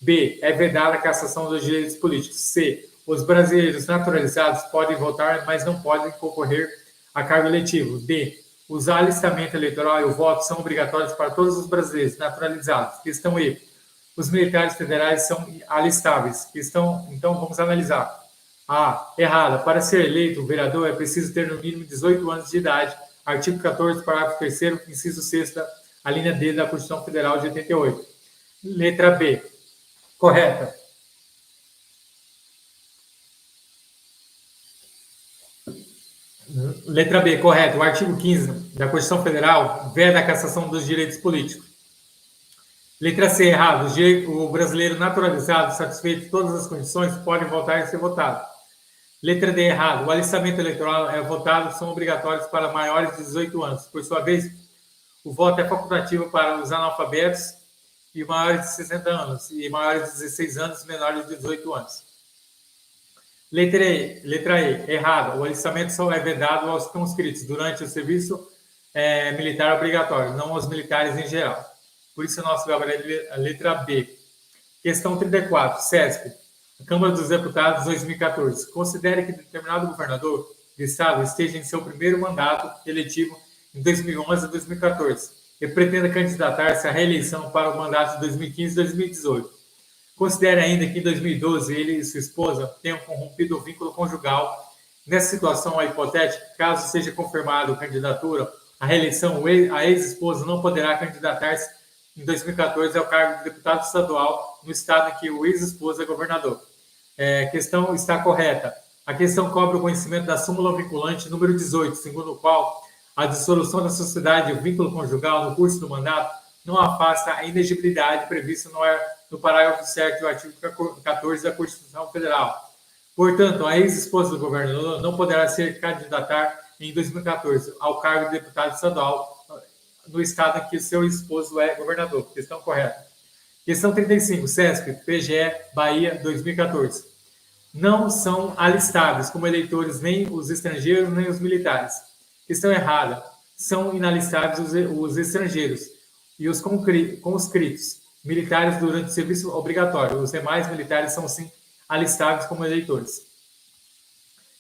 B. É vedada a cassação dos direitos políticos. C. Os brasileiros naturalizados podem votar, mas não podem concorrer a cargo eletivo. D. Os alistamento eleitoral e o voto são obrigatórios para todos os brasileiros naturalizados. Questão E. Os militares federais são alistáveis. Então, vamos analisar. A. Errada. Para ser eleito vereador é preciso ter no mínimo 18 anos de idade. Artigo 14, parágrafo 3º, inciso 6º, a linha D da Constituição Federal de 88. Letra B. Correta. Letra B, correto. O artigo 15 da Constituição Federal veda a cassação dos direitos políticos. Letra C, errado. O brasileiro naturalizado, satisfeito todas as condições, pode votar e ser votado. Letra D, errado. O alistamento eleitoral votado são obrigatórios para maiores de 18 anos. Por sua vez, o voto é facultativo para os analfabetos e maiores de 60 anos, e maiores de 16 anos, menores de 18 anos. Letra E, errado. O alistamento só é vedado aos conscritos durante o serviço militar obrigatório, não aos militares em geral. Por isso, nosso gabarito é a letra B. Questão 34, CESP. Câmara dos Deputados, 2014. Considere que determinado governador de estado esteja em seu primeiro mandato eletivo em 2011 a 2014 e pretenda candidatar-se à reeleição para o mandato de 2015 e 2018. Considere ainda que em 2012 ele e sua esposa tenham corrompido o vínculo conjugal. Nessa situação hipotética, caso seja confirmada a candidatura à reeleição, a ex-esposa não poderá candidatar-se em 2014 ao cargo de deputado estadual no estado em que o ex-esposo é governador. Questão está correta. A questão cobre o conhecimento da súmula vinculante número 18, segundo o qual a dissolução da sociedade e o vínculo conjugal no curso do mandato não afasta a inegibilidade prevista no parágrafo 7 do artigo 14 da Constituição Federal. Portanto, a ex-esposa do governador não poderá se candidatar em 2014 ao cargo de deputado estadual no estado em que seu esposo é governador. Questão correta. Questão 35, CESP, PGE, Bahia, 2014. Não são alistáveis como eleitores nem os estrangeiros nem os militares. Questão errada. São inalistáveis os estrangeiros e os conscritos militares durante o serviço obrigatório. Os demais militares são, sim, alistáveis como eleitores.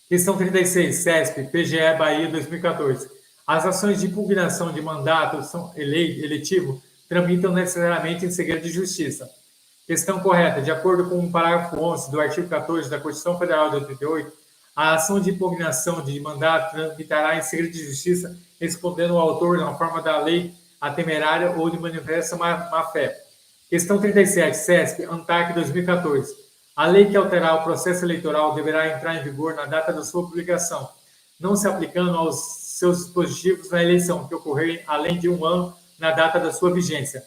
Questão 36, CESP, PGE, Bahia, 2014. As ações de impugnação de mandato eletivo tramitam necessariamente em segredo de justiça. Questão correta. De acordo com o parágrafo 11 do artigo 14 da Constituição Federal de 88, a ação de impugnação de mandato tramitará em segredo de justiça, respondendo ao autor na forma da lei a temerária ou de manifesta má-fé. Questão 37, CESP, ANTAC 2014. A lei que alterar o processo eleitoral deverá entrar em vigor na data da sua publicação, não se aplicando aos seus dispositivos na eleição, que ocorrerem além de um ano na data da sua vigência.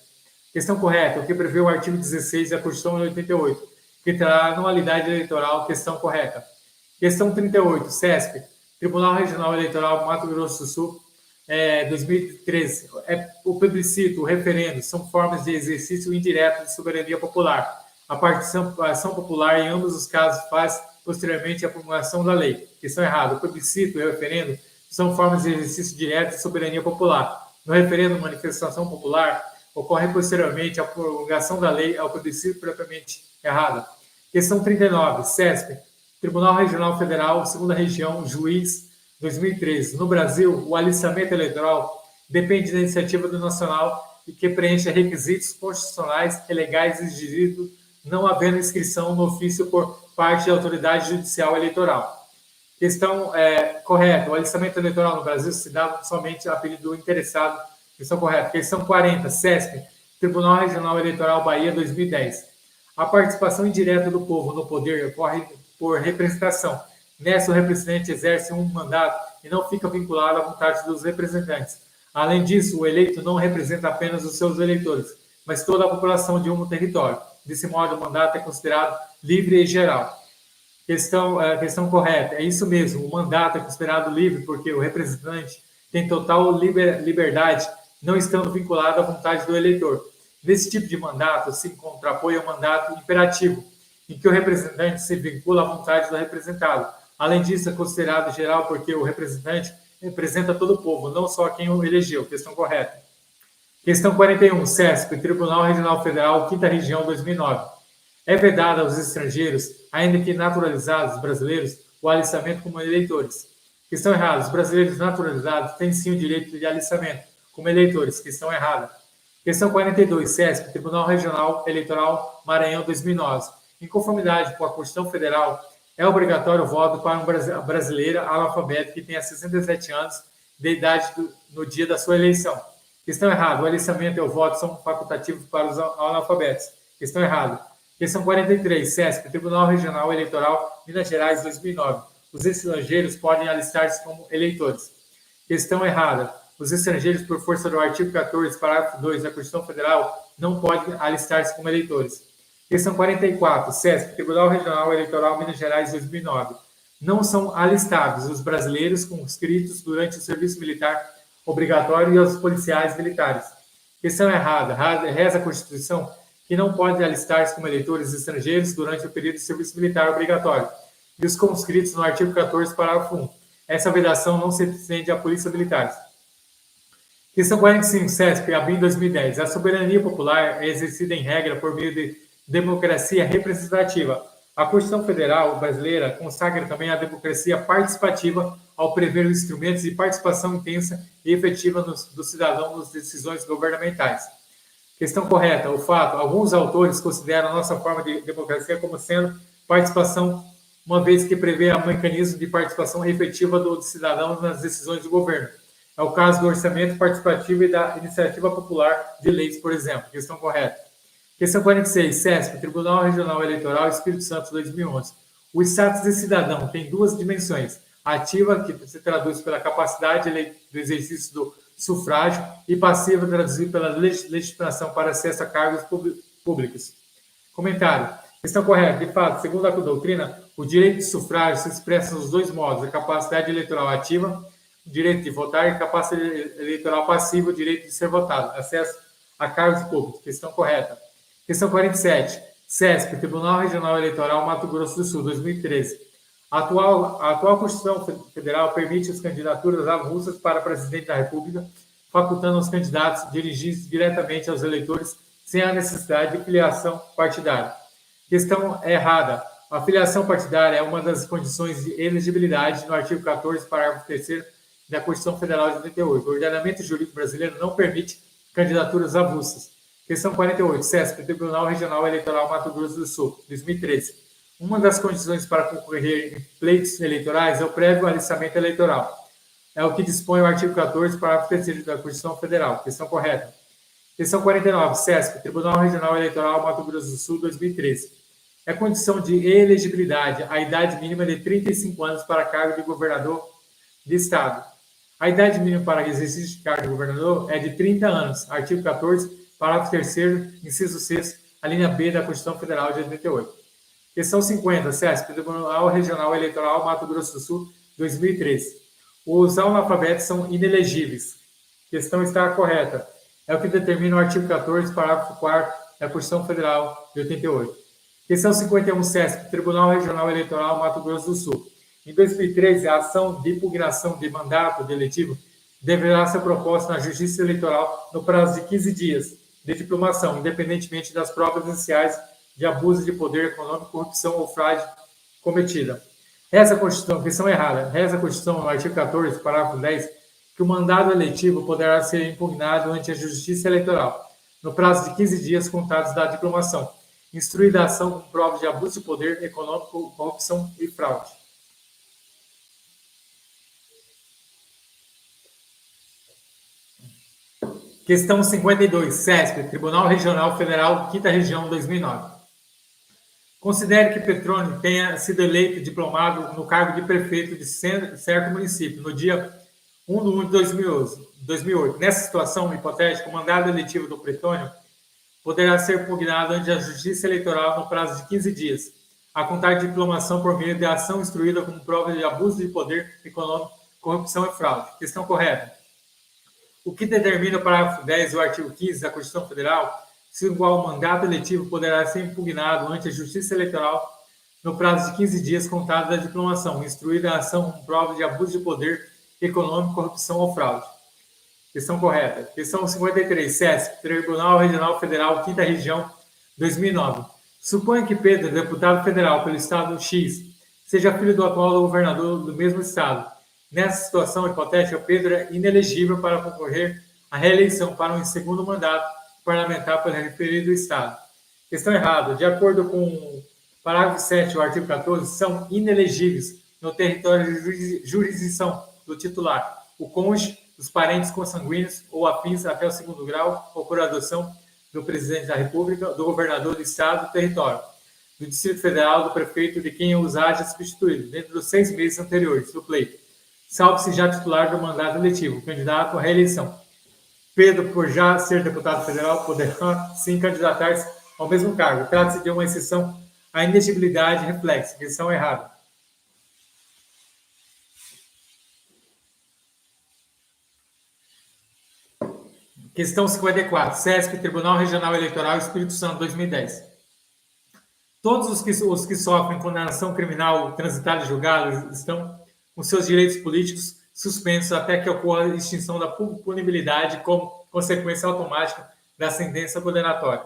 Questão correta, o que prevê o artigo 16 da Constituição de 88, que trará anualidade eleitoral. Questão correta. Questão 38, CESP, Tribunal Regional Eleitoral Mato Grosso do Sul, 2013. O plebiscito, o referendo, são formas de exercício indireto de soberania popular. A participação popular, em ambos os casos, faz posteriormente a promulgação da lei. Questão errada, o plebiscito e o referendo são formas de exercício direto de soberania popular. No referendo, manifestação popular ocorre posteriormente a promulgação da lei ao plebiscito propriamente errada. Questão 39, CESP, Tribunal Regional Federal, segunda região, juiz 2013. No Brasil, o alistamento eleitoral depende da iniciativa do Nacional e que preencha requisitos constitucionais e legais exigidos, não havendo inscrição no ofício por parte da autoridade judicial eleitoral. Questão correta. O alistamento eleitoral no Brasil se dá somente a pedido do interessado. Questão correta. Questão 40. CESP, Tribunal Regional Eleitoral Bahia, 2010. A participação indireta do povo no poder ocorre por representação. Nessa, o representante exerce um mandato e não fica vinculado à vontade dos representantes. Além disso, o eleito não representa apenas os seus eleitores, mas toda a população de um território. Desse modo, o mandato é considerado livre e geral. Questão correta. É isso mesmo. O mandato é considerado livre porque o representante tem total liberdade, não estando vinculado à vontade do eleitor. Nesse tipo de mandato se contrapõe ao mandato imperativo, em que o representante se vincula à vontade do representado. Além disso, é considerado geral porque o representante representa todo o povo, não só quem o elegeu. Questão correta. Questão 41. CESP, Tribunal Regional Federal, 5ª Região, 2009. É vedado aos estrangeiros, ainda que naturalizados brasileiros, o alistamento como eleitores. Questão errada. Os brasileiros naturalizados têm sim o direito de alistamento como eleitores. Questão errada. Questão 42. CESP, Tribunal Regional Eleitoral Maranhão, 2009. Em conformidade com a Constituição Federal, é obrigatório o voto para uma brasileira analfabeta que tenha 67 anos de idade no dia da sua eleição. Questão errada. O alistamento e o voto são facultativos para os analfabetos. Questão errada. Questão 43. CESP, Tribunal Regional Eleitoral Minas Gerais, 2009. Os estrangeiros podem alistar-se como eleitores. Questão errada. Os estrangeiros, por força do artigo 14, parágrafo 2 da Constituição Federal, não podem alistar-se como eleitores. Questão 44. CESP, Tribunal Regional Eleitoral Minas Gerais, 2009. Não são alistados os brasileiros conscritos durante o serviço militar obrigatório e os policiais militares. Questão errada. Reza a Constituição que não podem alistar-se como eleitores estrangeiros durante o período de serviço militar obrigatório e os conscritos no artigo 14, parágrafo 1. Essa vedação não se estende à polícia militar. Questão 45. CESP, ABIN 2010. A soberania popular é exercida em regra por meio de democracia representativa. A Constituição Federal brasileira consagra também a democracia participativa ao prever os instrumentos de participação intensa e efetiva do cidadão nas decisões governamentais. Questão correta. O fato, alguns autores consideram a nossa forma de democracia como sendo participação, uma vez que prevê o mecanismo de participação efetiva do cidadão nas decisões do governo. É o caso do orçamento participativo e da iniciativa popular de leis, por exemplo. Questão correta. Questão 46. CESP, Tribunal Regional Eleitoral, Espírito Santo, 2011. O status de cidadão tem duas dimensões. Ativa, que se traduz pela capacidade do exercício do sufrágio, e passiva, traduzido pela legitimação para acesso a cargos públicos. Comentário. Questão correta. De fato, segundo a doutrina, o direito de sufrágio se expressa nos dois modos: a capacidade eleitoral ativa, o direito de votar, e a capacidade eleitoral passiva, o direito de ser votado, acesso a cargos públicos. Questão correta. Questão 47. CESP, Tribunal Regional Eleitoral Mato Grosso do Sul, 2013. A atual Constituição Federal permite as candidaturas avulsas para presidente da República, facultando os candidatos dirigidos diretamente aos eleitores sem a necessidade de filiação partidária. Questão errada. A filiação partidária é uma das condições de elegibilidade no artigo 14, parágrafo 3º da Constituição Federal de 88. O ordenamento jurídico brasileiro não permite candidaturas avulsas. Questão 48. CESP, Tribunal Regional Eleitoral Mato Grosso do Sul, 2013. Uma das condições para concorrer em pleitos eleitorais é o prévio alistamento eleitoral. É o que dispõe o artigo 14, parágrafo 3º da Constituição Federal. Questão correta. Questão 49. CESP, Tribunal Regional Eleitoral Mato Grosso do Sul, 2013. É condição de elegibilidade a idade mínima de 35 anos para cargo de governador de Estado. A idade mínima para exercício de cargo de governador é de 30 anos. Artigo 14, parágrafo 3º, inciso 6, a linha B da Constituição Federal de 88. Questão 50. CESP, Tribunal Regional Eleitoral Mato Grosso do Sul, 2013. Os analfabetos são inelegíveis. Questão está correta. É o que determina o artigo 14, parágrafo 4º da Constituição Federal de 88. Questão 51. CESP, Tribunal Regional Eleitoral Mato Grosso do Sul. Em 2013, a ação de impugnação de mandato de eletivo deverá ser proposta na Justiça Eleitoral no prazo de 15 dias de diplomação, independentemente das provas iniciais de abuso de poder econômico, corrupção ou fraude cometida. Reza a Constituição, questão errada, reza a Constituição, no artigo 14, parágrafo 10, que o mandado eletivo poderá ser impugnado ante a Justiça Eleitoral, no prazo de 15 dias contados da diplomação, instruída a ação com provas de abuso de poder econômico, corrupção e fraude. Questão 52, CESP, Tribunal Regional Federal, 5ª Região, 2009. Considere que Petroni tenha sido eleito diplomado no cargo de prefeito de certo município no dia 1 de 1 de 2008. Nessa situação hipotética, o mandado eletivo do Petroni poderá ser impugnado ante a Justiça Eleitoral no prazo de 15 dias, a contar de diplomação por meio de ação instruída como prova de abuso de poder econômico, corrupção e fraude. Questão correta. O que determina o parágrafo 10 do artigo 15 da Constituição Federal, se igual mandato eletivo poderá ser impugnado ante a Justiça Eleitoral no prazo de 15 dias contado da diplomação, instruída a ação com prova de abuso de poder econômico, corrupção ou fraude. Questão correta. Questão 53, CESP, Tribunal Regional Federal, 5ª Região, 2009. Suponha que Pedro, deputado federal pelo estado X, seja filho do atual governador do mesmo estado. Nessa situação hipotética, Pedro é inelegível para concorrer à reeleição para um segundo mandato parlamentar pelo referido estado. Questão errada. De acordo com o parágrafo 7 do artigo 14, são inelegíveis no território de jurisdição do titular o cônjuge, os parentes consanguíneos ou afins até o segundo grau ou por adoção do presidente da República, do governador do estado, do território, do Distrito Federal, do prefeito, de quem os haja substituído, dentro dos 6 meses anteriores do pleito, salvo-se já titular do mandato eletivo, candidato à reeleição. Pedro, por já ser deputado federal, poderá sim candidatar-se ao mesmo cargo. Trata-se de uma exceção à inegibilidade reflexa, questão errada. Questão 54, CESP, Tribunal Regional Eleitoral, Espírito Santo, 2010. Todos os que sofrem condenação criminal transitada e julgada estão com seus direitos políticos suspensos até que ocorra a extinção da punibilidade como consequência automática da sentença condenatória.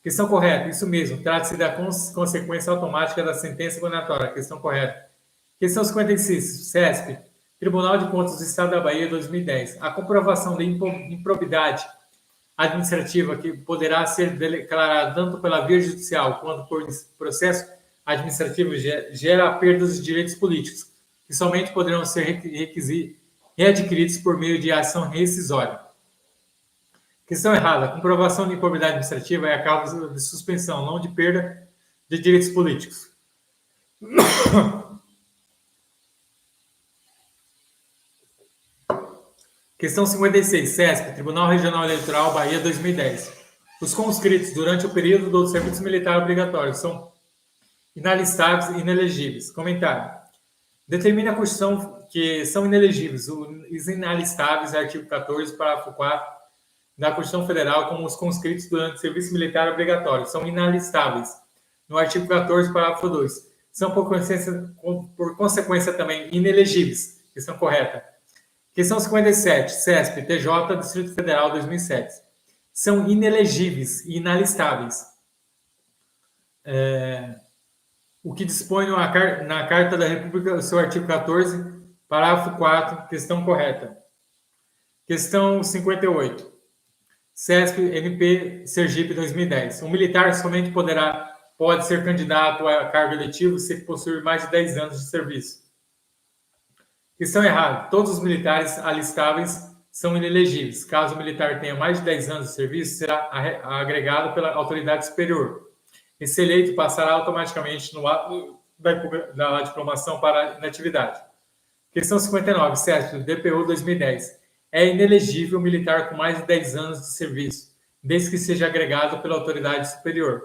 Questão correta, isso mesmo, trata-se da consequência automática da sentença condenatória. Questão correta. Questão 56, CESP, Tribunal de Contas do Estado da Bahia, 2010. A comprovação de improbidade administrativa que poderá ser declarada tanto pela via judicial quanto por processo administrativo gera perdas de direitos políticos, que somente poderão ser readquiridos por meio de ação rescisória. Questão errada. A comprovação de improbidade administrativa é a causa de suspensão, não de perda de direitos políticos. Questão 56, CESP, Tribunal Regional Eleitoral, Bahia, 2010. Os conscritos durante o período do serviço militar obrigatório são inalistáveis e inelegíveis. Comentário. Determina a Constituição que são inelegíveis os inalistáveis, artigo 14, parágrafo 4 da Constituição Federal, como os conscritos durante o serviço militar obrigatório. São inalistáveis, no artigo 14, parágrafo 2. São, por consequência também, inelegíveis. Questão correta. Questão 57, CESP, TJ, Distrito Federal, 2007. São inelegíveis e inalistáveis. O que dispõe na Carta da República, o seu artigo 14, parágrafo 4, questão correta. Questão 58, CESP, MP, Sergipe, 2010. Um militar somente pode ser candidato a cargo eletivo se possuir mais de 10 anos de serviço. Questão errada. Todos os militares alistáveis são inelegíveis. Caso o militar tenha mais de 10 anos de serviço, será agregado pela autoridade superior. Esse eleito passará automaticamente no ato da diplomação para inatividade. Questão 59, CESP, DPU 2010. É inelegível militar com mais de 10 anos de serviço, desde que seja agregado pela autoridade superior.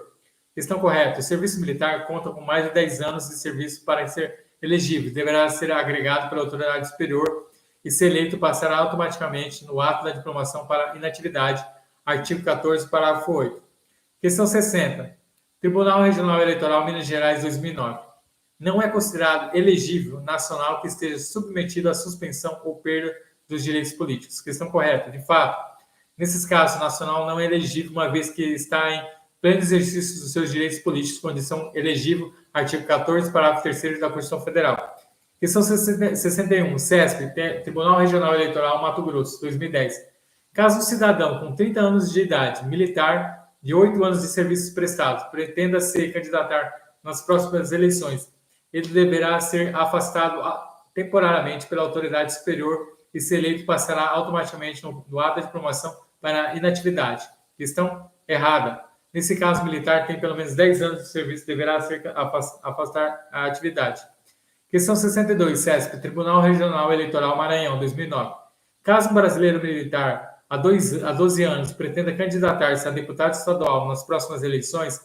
Questão correta. O serviço militar conta com mais de 10 anos de serviço para ser elegível, deverá ser agregado pela autoridade superior e, se eleito, passará automaticamente no ato da diplomação para inatividade, artigo 14, parágrafo 8. Questão 60. Tribunal Regional Eleitoral Minas Gerais 2009. Não é considerado elegível nacional que esteja submetido à suspensão ou perda dos direitos políticos. Questão correta. De fato, nesses casos, o nacional não é elegível uma vez que está em pleno exercício dos seus direitos políticos, condição elegível, artigo 14, parágrafo 3º da Constituição Federal. Questão 61, CESP, Tribunal Regional Eleitoral Mato Grosso, 2010. Caso um cidadão com 30 anos de idade, militar, de 8 anos de serviços prestados, pretenda se candidatar nas próximas eleições, ele deverá ser afastado temporariamente pela autoridade superior e, se eleito, passará automaticamente no ato de promoção para inatividade. Questão errada. Nesse caso, o militar tem pelo menos 10 anos de serviço, deverá ser afastar a atividade. Questão 62, CESP, Tribunal Regional Eleitoral Maranhão, 2009. Caso um brasileiro militar há 12 anos pretenda candidatar-se a deputado estadual nas próximas eleições,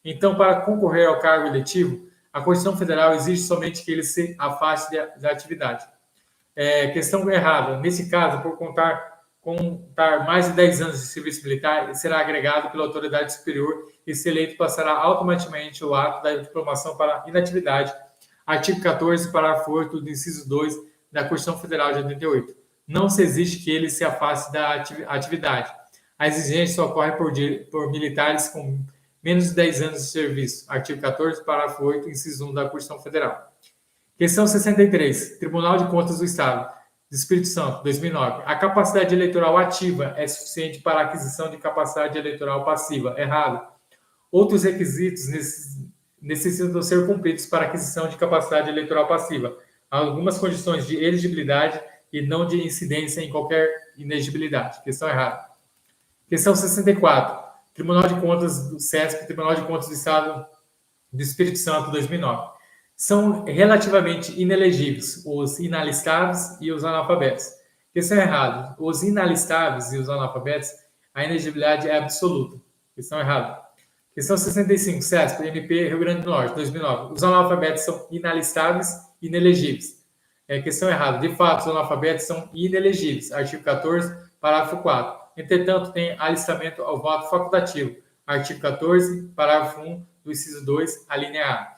então, para concorrer ao cargo eletivo, a Constituição Federal exige somente que ele se afaste da atividade. Questão errada. Nesse caso, por contar mais de 10 anos de serviço militar, ele será agregado pela autoridade superior e, se eleito, passará automaticamente o ato da diplomação para inatividade. Artigo 14, parágrafo 8 do inciso 2 da Constituição Federal de 88. Não se exige que ele se afaste da atividade. A exigência só ocorre por militares com menos de 10 anos de serviço. Artigo 14, parágrafo 8, inciso 1 da Constituição Federal. Questão 63. Tribunal de Contas do Estado do Espírito Santo, 2009. A capacidade eleitoral ativa é suficiente para a aquisição de capacidade eleitoral passiva. Errado. Outros requisitos necessitam ser cumpridos para a aquisição de capacidade eleitoral passiva. Há algumas condições de elegibilidade e não de incidência em qualquer inegibilidade. Questão errada. Questão 64. Tribunal de Contas do CESP, Tribunal de Contas do Estado do Espírito Santo, 2009. São relativamente inelegíveis os inalistáveis e os analfabetos. Questão errada. Os inalistáveis e os analfabetos, a inegibilidade é absoluta. Questão errada. Questão 65, CESP, MP, Rio Grande do Norte, 2009. Os analfabetos são inalistáveis e inelegíveis. Questão errada. De fato, os analfabetos são inelegíveis. Artigo 14, parágrafo 4. Entretanto, tem alistamento ao voto facultativo. Artigo 14, parágrafo 1 do inciso 2, a linha A.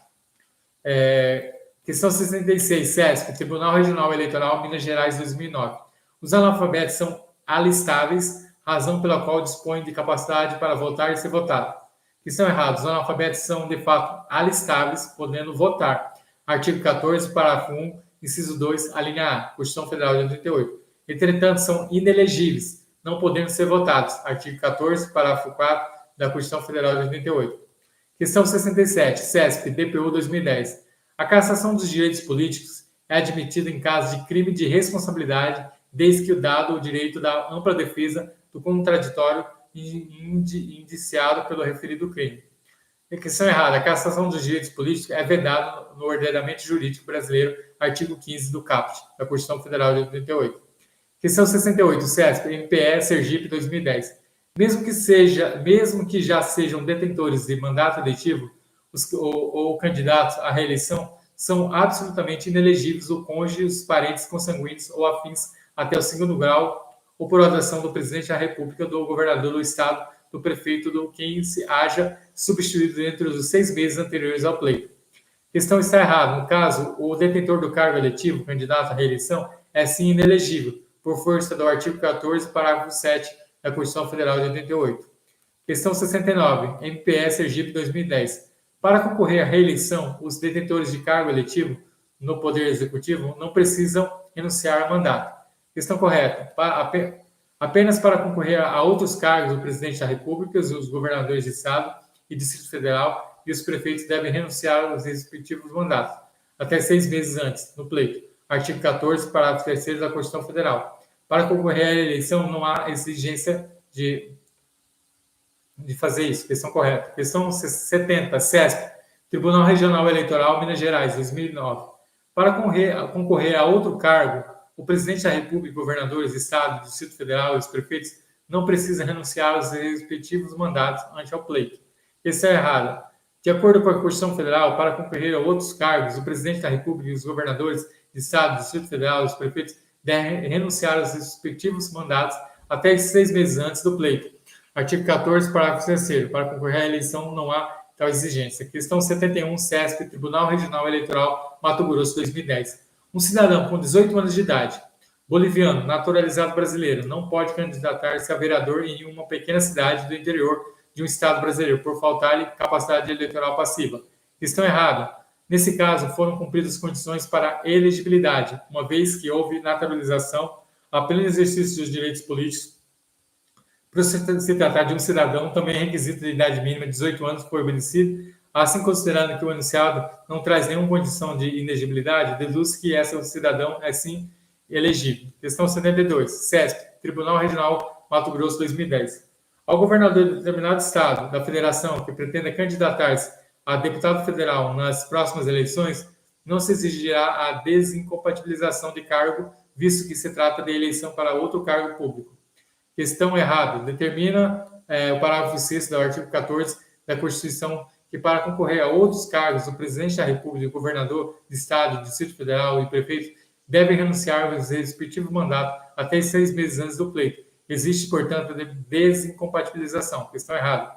Questão 66, CESP, Tribunal Regional Eleitoral Minas Gerais, 2009. Os analfabetos são alistáveis, razão pela qual dispõem de capacidade para votar e ser votado. Questão errada. Os analfabetos são, de fato, alistáveis, podendo votar. Artigo 14, parágrafo 1, inciso 2, a linha A, Constituição Federal de 88. Entretanto, são inelegíveis, não podendo ser votados. Artigo 14, parágrafo 4 da Constituição Federal de 88. Questão 67, CESP, DPU 2010. A cassação dos direitos políticos é admitida em caso de crime de responsabilidade, desde que o dado o direito da ampla defesa do contraditório indiciado pelo referido crime. Questão errada. A cassação dos direitos políticos é vedada no ordenamento jurídico brasileiro, artigo 15 do CAPT, da Constituição Federal de 88. Questão 68, CESP, MPE, Sergipe, 2010. Mesmo que já sejam detentores de mandato eletivo, ou candidatos à reeleição, são absolutamente inelegíveis o cônjuge, os parentes consanguíneos ou afins até o segundo grau, ou por adoção do presidente da República, do governador do Estado, do prefeito, do quem se haja substituído dentro dos 6 meses anteriores ao pleito. Questão está errada. No caso, o detentor do cargo eletivo, candidato à reeleição, é sim inelegível, por força do artigo 14, parágrafo 7 da Constituição Federal de 88. Questão 69, MPE Sergipe 2010. Para concorrer à reeleição, os detentores de cargo eletivo no Poder Executivo não precisam renunciar ao mandato. Questão correta. Apenas para concorrer a outros cargos, o presidente da República, os governadores de Estado e Distrito Federal e os prefeitos devem renunciar aos respectivos mandatos, até 6 meses antes, no pleito. Artigo 14, parágrafo 3º da Constituição Federal. Para concorrer à eleição, não há exigência de fazer isso. Questão correta. Questão 70, CESP, Tribunal Regional Eleitoral Minas Gerais, 2009. Para concorrer a outro cargo, o presidente da República, governadores, Estado, Distrito Federal e os prefeitos não precisam renunciar aos respectivos mandatos ante ao pleito. Questão errada. De acordo com a Constituição Federal, para concorrer a outros cargos, o presidente da República e os governadores de Estado, Distrito Federal e os prefeitos devem renunciar aos respectivos mandatos até 6 meses antes do pleito. Artigo 14, parágrafo 3º. Para concorrer à eleição, não há tal exigência. Questão 71, CESP, Tribunal Regional Eleitoral, Mato Grosso, 2010. Um cidadão com 18 anos de idade, boliviano, naturalizado brasileiro, não pode candidatar-se a vereador em uma pequena cidade do interior de um Estado brasileiro, por faltar-lhe capacidade eleitoral passiva. Questão errada. Nesse caso, foram cumpridas as condições para elegibilidade, uma vez que houve naturalização a pleno exercício dos direitos políticos. Para se tratar de um cidadão, também é requisito de idade mínima de 18 anos for obedecido, assim considerando que o enunciado não traz nenhuma condição de inegibilidade, deduz que esse cidadão é sim elegível. Questão 72. CESP, Tribunal Regional Mato Grosso 2010. Ao governador de determinado estado da federação que pretenda candidatar-se a deputado federal nas próximas eleições, não se exigirá a desincompatibilização de cargo, visto que se trata de eleição para outro cargo público. Questão errada. Determina o parágrafo 6º do artigo 14 da Constituição que para concorrer a outros cargos, o presidente da República, o governador de estado, Distrito Federal e prefeito devem renunciar aos respectivos mandatos até 6 meses antes do pleito. Existe, portanto, desincompatibilização. Questão errada.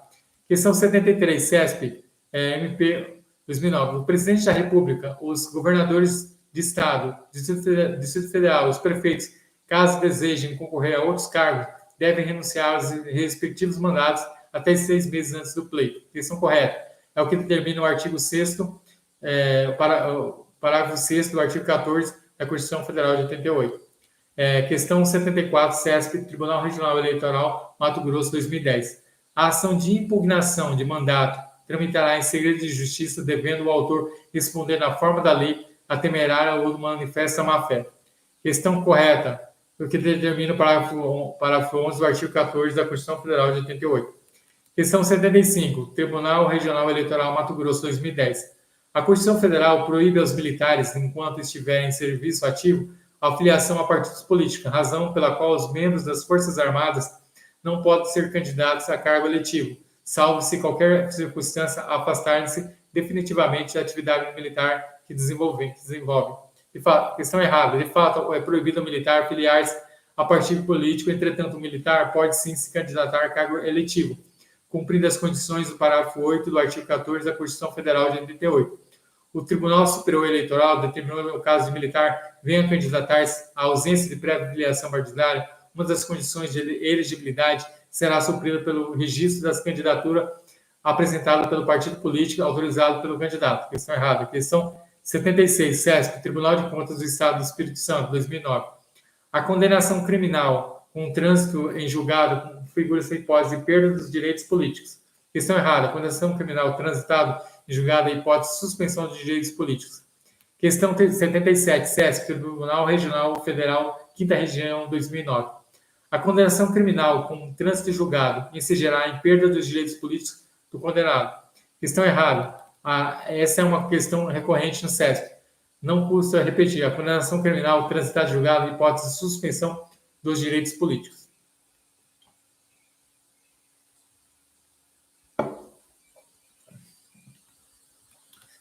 Questão 73, CESP, MP 2009. O presidente da República, os governadores de estado, Distrito Federal, os prefeitos, caso desejem concorrer a outros cargos, devem renunciar aos respectivos mandatos até 6 meses antes do pleito. Questão correta. É o que determina o artigo 6º, parágrafo 6º do artigo 14 da Constituição Federal de 88. Questão 74, CESP, Tribunal Regional Eleitoral, Mato Grosso, 2010. A ação de impugnação de mandato tramitará em segredo de justiça, devendo o autor responder na forma da lei a temerária ou manifesta má-fé. Questão correta, o que determina o parágrafo 11 do artigo 14 da Constituição Federal de 88. Questão 75, Tribunal Regional Eleitoral Mato Grosso 2010. A Constituição Federal proíbe aos militares, enquanto estiverem em serviço ativo, a filiação a partidos políticos, razão pela qual os membros das Forças Armadas não podem ser candidatos a cargo eletivo, salvo se qualquer circunstância afastarem-se definitivamente da atividade militar que desenvolvem. De fato, questão errada. De fato, é proibido ao militar filiar-se a partido político, entretanto, o militar pode sim se candidatar a cargo eletivo, cumprindo as condições do parágrafo 8 do artigo 14 da Constituição Federal de 88. O Tribunal Superior Eleitoral determinou, no caso de militar, venha candidatar-se à ausência de prévia filiação partidária, uma das condições de elegibilidade será suprida pelo registro das candidaturas apresentada pelo partido político autorizado pelo candidato. Questão errada. Questão 76, CESP, Tribunal de Contas do Estado do Espírito Santo, 2009. A condenação criminal com trânsito em julgado configura-se a hipótese de perda dos direitos políticos. Questão errada. Condenação criminal transitado em julgado a hipótese de suspensão de direitos políticos. Questão 77, CESP, Tribunal Regional Federal, 5ª Região, 2009. A condenação criminal com trânsito em julgado incidirá em perda dos direitos políticos do condenado. Questão errada. Essa é uma questão recorrente no CESP. Não custa repetir. A condenação criminal transitada em julgado a hipótese de suspensão dos direitos políticos.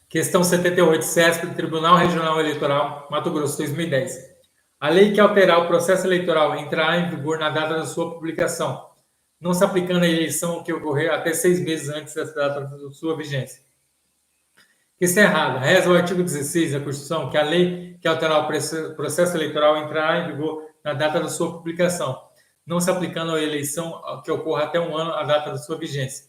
Questão 78, CESP, Tribunal Regional Eleitoral, Mato Grosso, 2010. A lei que alterar o processo eleitoral entrará em vigor na data da sua publicação, não se aplicando à eleição que ocorrer até 6 meses antes da data da sua vigência. Questão errada. Reza o artigo 16 da Constituição que a lei que alterar o processo eleitoral entrará em vigor na data da sua publicação, não se aplicando à eleição que ocorra até 1 ano a data da sua vigência.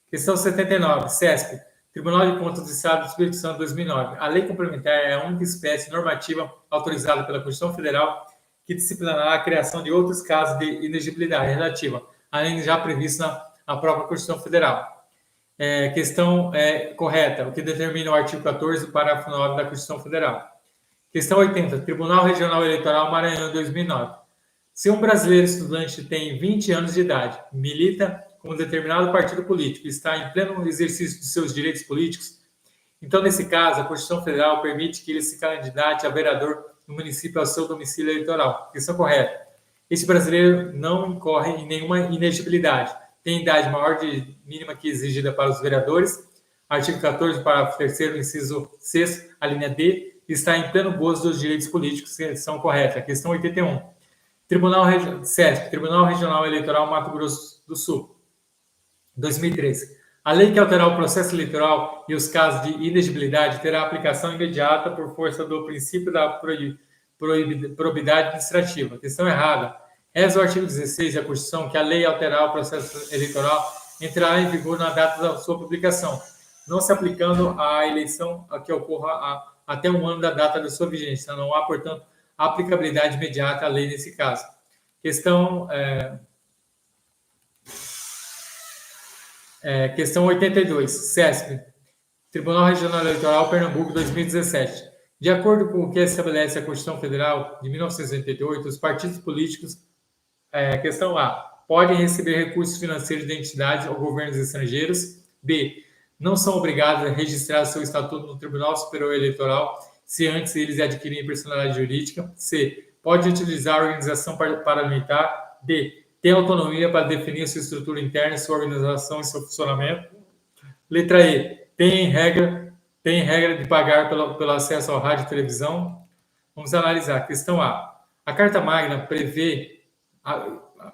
Questão 79, CESP, Tribunal de Contas do Estado do Espírito Santo, 2009. A lei complementar é a única espécie normativa autorizada pela Constituição Federal que disciplinará a criação de outros casos de inegibilidade relativa, além de já previsto na própria Constituição Federal. Questão correta, o que determina o artigo 14 do parágrafo 9 da Constituição Federal. Questão 80, Tribunal Regional Eleitoral Maranhão, 2009. Se um brasileiro estudante tem 20 anos de idade, milita com um determinado partido político e está em pleno exercício de seus direitos políticos, então, nesse caso, a Constituição Federal permite que ele se candidate a vereador no município ao seu domicílio eleitoral. Questão correta. Esse brasileiro não incorre em nenhuma inegibilidade. Tem idade maior de mínima que exigida para os vereadores. Artigo 14, parágrafo 3º, inciso 6º, a linha D, está em pleno gozo dos direitos políticos. Questão correta. Questão 81. Tribunal Regional Eleitoral Mato Grosso do Sul, 2013. A lei que alterar o processo eleitoral e os casos de inegibilidade terá aplicação imediata por força do princípio da probidade administrativa. Questão errada. Reza o artigo 16 da Constituição que a lei alterar o processo eleitoral entrará em vigor na data da sua publicação, não se aplicando à eleição que ocorra até um ano da data da sua vigência. Não há, portanto, aplicabilidade imediata à lei nesse caso. Questão 82, CESP, Tribunal Regional Eleitoral, Pernambuco, 2017. De acordo com o que estabelece a Constituição Federal de 1988, os partidos políticos, questão A, podem receber recursos financeiros de entidades ou governos estrangeiros. B, não são obrigados a registrar seu estatuto no Tribunal Superior Eleitoral se antes eles adquirirem personalidade jurídica. C, pode utilizar a organização paramilitar. D, tem autonomia para definir sua estrutura interna, sua organização e seu funcionamento. Letra E, tem regra de pagar pelo acesso ao rádio e televisão. Vamos analisar. Questão A. A Carta Magna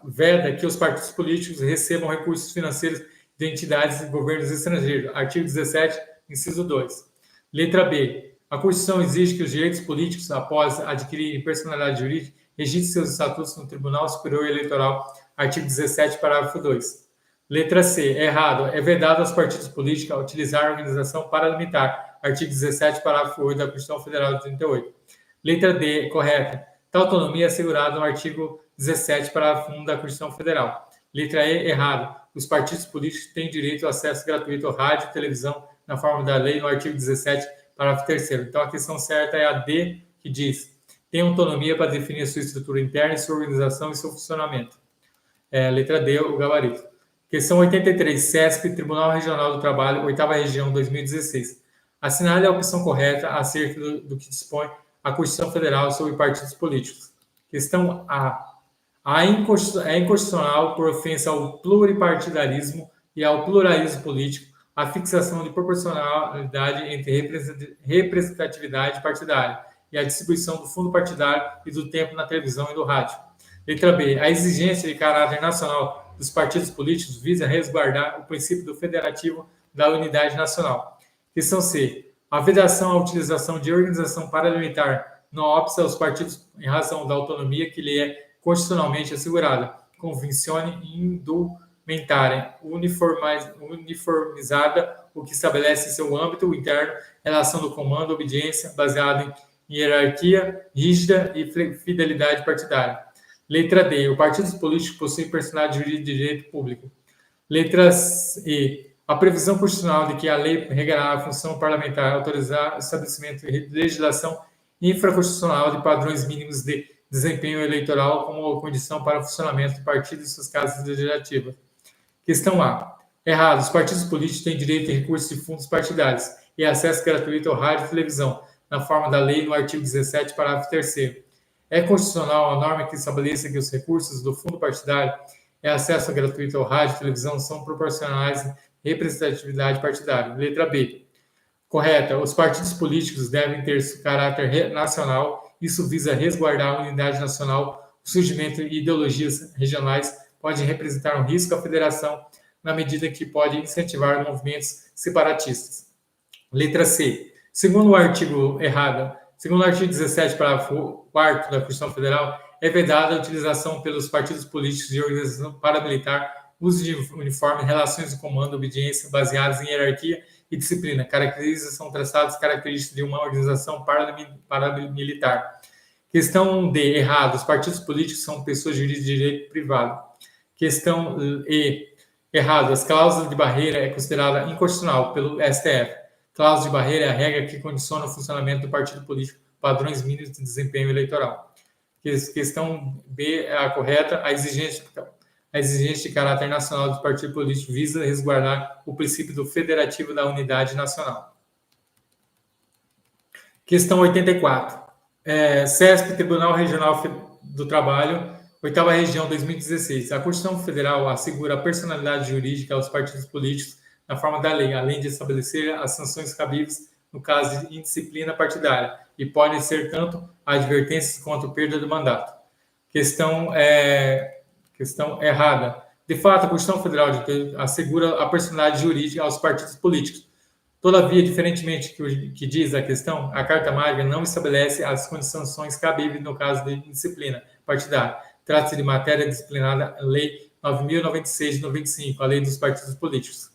veda que os partidos políticos recebam recursos financeiros de entidades e governos estrangeiros. Artigo 17, inciso 2. Letra B. A Constituição exige que os direitos políticos, após adquirirem personalidade jurídica, registrem seus estatutos no Tribunal Superior Eleitoral. Artigo 17, parágrafo 2. Letra C. Errado. É vedado aos partidos políticos utilizar a organização paramilitar. Artigo 17, parágrafo 8 da Constituição Federal de 38. Letra D. Correta. Tal autonomia é assegurada no artigo 17, parágrafo 1 da Constituição Federal. Letra E. Errado. Os partidos políticos têm direito ao acesso gratuito ao rádio e televisão na forma da lei no artigo 17, parágrafo 3. Então, a questão certa é a D, que diz: tem autonomia para definir sua estrutura interna, sua organização e seu funcionamento. Letra D, o gabarito. Questão 83, CESP, Tribunal Regional do Trabalho, 8ª Região, 2016. Assinale a opção correta acerca do que dispõe a Constituição Federal sobre partidos políticos. Questão A. É inconstitucional por ofensa ao pluripartidarismo e ao pluralismo político a fixação de proporcionalidade entre representatividade partidária e a distribuição do fundo partidário e do tempo na televisão e no rádio. Letra B. A exigência de caráter nacional dos partidos políticos visa resguardar o princípio do federativo da unidade nacional. Questão C. A vedação à utilização de organização paramilitar não obsta aos partidos em razão da autonomia que lhe é constitucionalmente assegurada, convencione indumentária uniformizada, o que estabelece seu âmbito interno, relação do comando, obediência, baseada em hierarquia rígida e fidelidade partidária. Letra D. Os partidos políticos possuem personalidade jurídica de direito público. Letra E. A previsão constitucional de que a lei regrará a função parlamentar autorizar o estabelecimento de legislação infraconstitucional de padrões mínimos de desempenho eleitoral como condição para o funcionamento do partido e suas casas legislativas. Questão A. Errado. Os partidos políticos têm direito a recursos de fundos partidários e acesso gratuito ao rádio e televisão, na forma da lei no artigo 17, parágrafo 3º. É constitucional a norma que estabeleça que os recursos do fundo partidário e acesso gratuito ao rádio e televisão são proporcionais à representatividade partidária. Letra B. Correta. Os partidos políticos devem ter caráter nacional. Isso visa resguardar a unidade nacional. O surgimento de ideologias regionais pode representar um risco à federação na medida que pode incentivar movimentos separatistas. Letra C. Segundo o artigo 17, parágrafo 4º da Constituição Federal, é vedada a utilização pelos partidos políticos de organização paramilitar, uso de uniforme, relações de comando, obediência baseadas em hierarquia e disciplina. São traçadas características de uma organização paramilitar. Questão D. Errado. Os partidos políticos são pessoas jurídicas de direito privado. Questão E. Errado. As cláusulas de barreira é considerada inconstitucional pelo STF. Cláusula de barreira é a regra que condiciona o funcionamento do partido político, padrões mínimos de desempenho eleitoral. Questão B é a correta. A exigência de caráter nacional do partido político visa resguardar o princípio do federativo da unidade nacional. Questão 84. CESP, Tribunal Regional do Trabalho, 8ª Região, 2016. A Constituição Federal assegura a personalidade jurídica aos partidos políticos na forma da lei, além de estabelecer as sanções cabíveis no caso de indisciplina partidária, e podem ser tanto advertências quanto perda do mandato. Questão errada. De fato, a Constituição Federal assegura a personalidade jurídica aos partidos políticos. Todavia, diferentemente do que diz a questão, a Carta Magna não estabelece as condições cabíveis no caso de indisciplina partidária. Trata-se de matéria disciplinada lei 9.096 de 95, a Lei dos Partidos Políticos.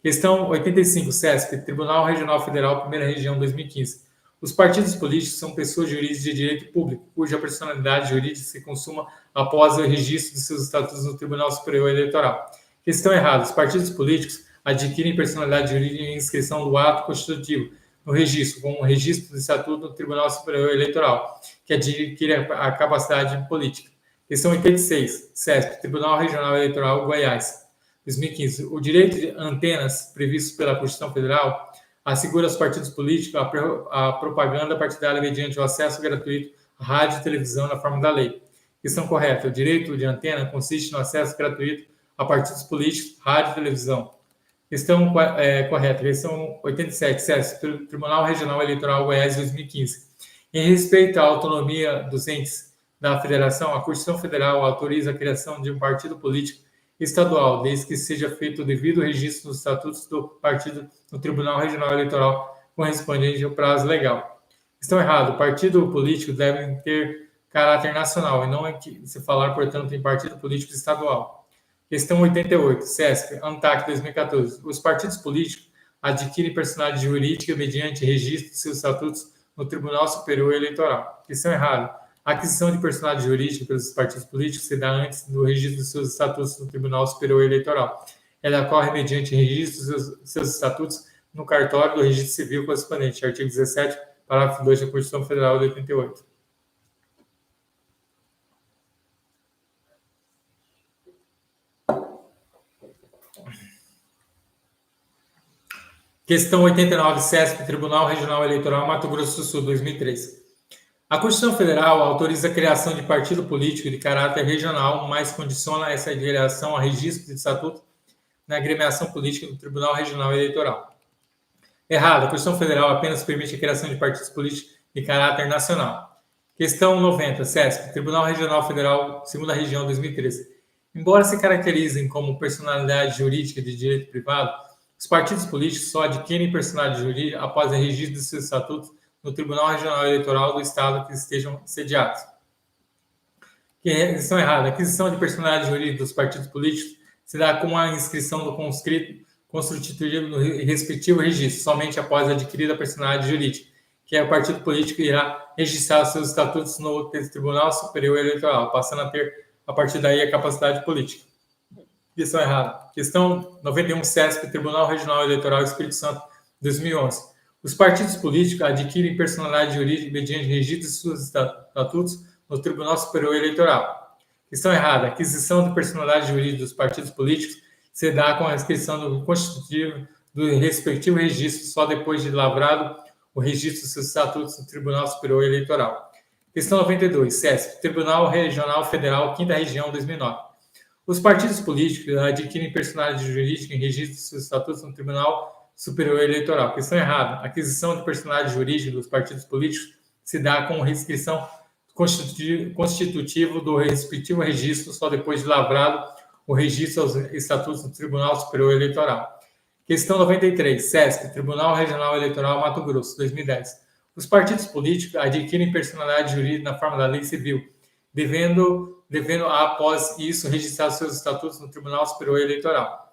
Questão 85, CESP, Tribunal Regional Federal, Primeira Região, 2015. Os partidos políticos são pessoas jurídicas de direito público, cuja personalidade jurídica se consuma após o registro de seus estatutos no Tribunal Superior Eleitoral. Questão errada. Os partidos políticos adquirem personalidade jurídica em inscrição do ato constitutivo no registro, com o registro do estatuto do Tribunal Superior Eleitoral, que adquire a capacidade política. Questão 86, CESP, Tribunal Regional Eleitoral, Goiás, 2015. O direito de antenas previsto pela Constituição Federal assegura aos partidos políticos a propaganda partidária mediante o acesso gratuito à rádio e televisão na forma da lei. Questão correta. O direito de antena consiste no acesso gratuito a partidos políticos, rádio e televisão. Questão correta. Questão 87, CESP, Tribunal Regional Eleitoral Goiás, 2015. Em respeito à autonomia dos entes da federação, a Constituição Federal autoriza a criação de um partido político estadual, desde que seja feito o devido registro dos estatutos do partido no Tribunal Regional Eleitoral correspondente ao prazo legal. Questão errada. O partido político deve ter caráter nacional e não é que se falar, portanto, em partido político estadual. Questão 88, CESP, ANTAC 2014. Os partidos políticos adquirem personalidade jurídica mediante registro de seus estatutos no Tribunal Superior Eleitoral. Questão errada. A aquisição de personalidade jurídica pelos partidos políticos se dá antes do registro de seus estatutos no Tribunal Superior Eleitoral. Ela ocorre mediante registro de seus estatutos no cartório do Registro Civil correspondente, artigo 17, parágrafo 2 da Constituição Federal de 88. Questão 89, CESP, Tribunal Regional Eleitoral, Mato Grosso do Sul, 2003. A Constituição Federal autoriza a criação de partido político de caráter regional, mas condiciona essa criação a registro de estatuto na agremiação política do Tribunal Regional Eleitoral. Errado. A Constituição Federal apenas permite a criação de partidos políticos de caráter nacional. Questão 90, CESP, Tribunal Regional Federal, Segunda Região, 2013. Embora se caracterizem como personalidade jurídica de direito privado, os partidos políticos só adquirem personalidade jurídica após o registro de seus estatutos no Tribunal Regional Eleitoral do Estado que estejam sediados. Questão errada. A aquisição de personalidade jurídica dos partidos políticos se dá com a inscrição do conscrito constitutivo no respectivo registro, somente após adquirida a personalidade jurídica, que é o partido político irá registrar seus estatutos no Tribunal Superior Eleitoral, passando a ter, a partir daí, a capacidade política. Questão errada. Questão 91, CESP, Tribunal Regional Eleitoral Espírito Santo, 2011. Os partidos políticos adquirem personalidade jurídica mediante registro de seus estatutos no Tribunal Superior Eleitoral. Questão errada. A aquisição de personalidade jurídica dos partidos políticos se dá com a inscrição do constitutivo do respectivo registro só depois de lavrado o registro de seus estatutos no Tribunal Superior Eleitoral. Questão 92, CESP, Tribunal Regional Federal, 5ª Região, 2009. Os partidos políticos adquirem personalidade jurídica em registro de seus estatutos no Tribunal Superior Eleitoral. Questão errada. A aquisição de personalidade jurídica dos partidos políticos se dá com inscrição constitutivo do respectivo registro só depois de lavrado o registro aos estatutos do Tribunal Superior Eleitoral. Questão 93, CESP, Tribunal Regional Eleitoral, Mato Grosso, 2010. Os partidos políticos adquirem personalidade jurídica na forma da lei civil, devendo após isso registrar seus estatutos no Tribunal Superior Eleitoral.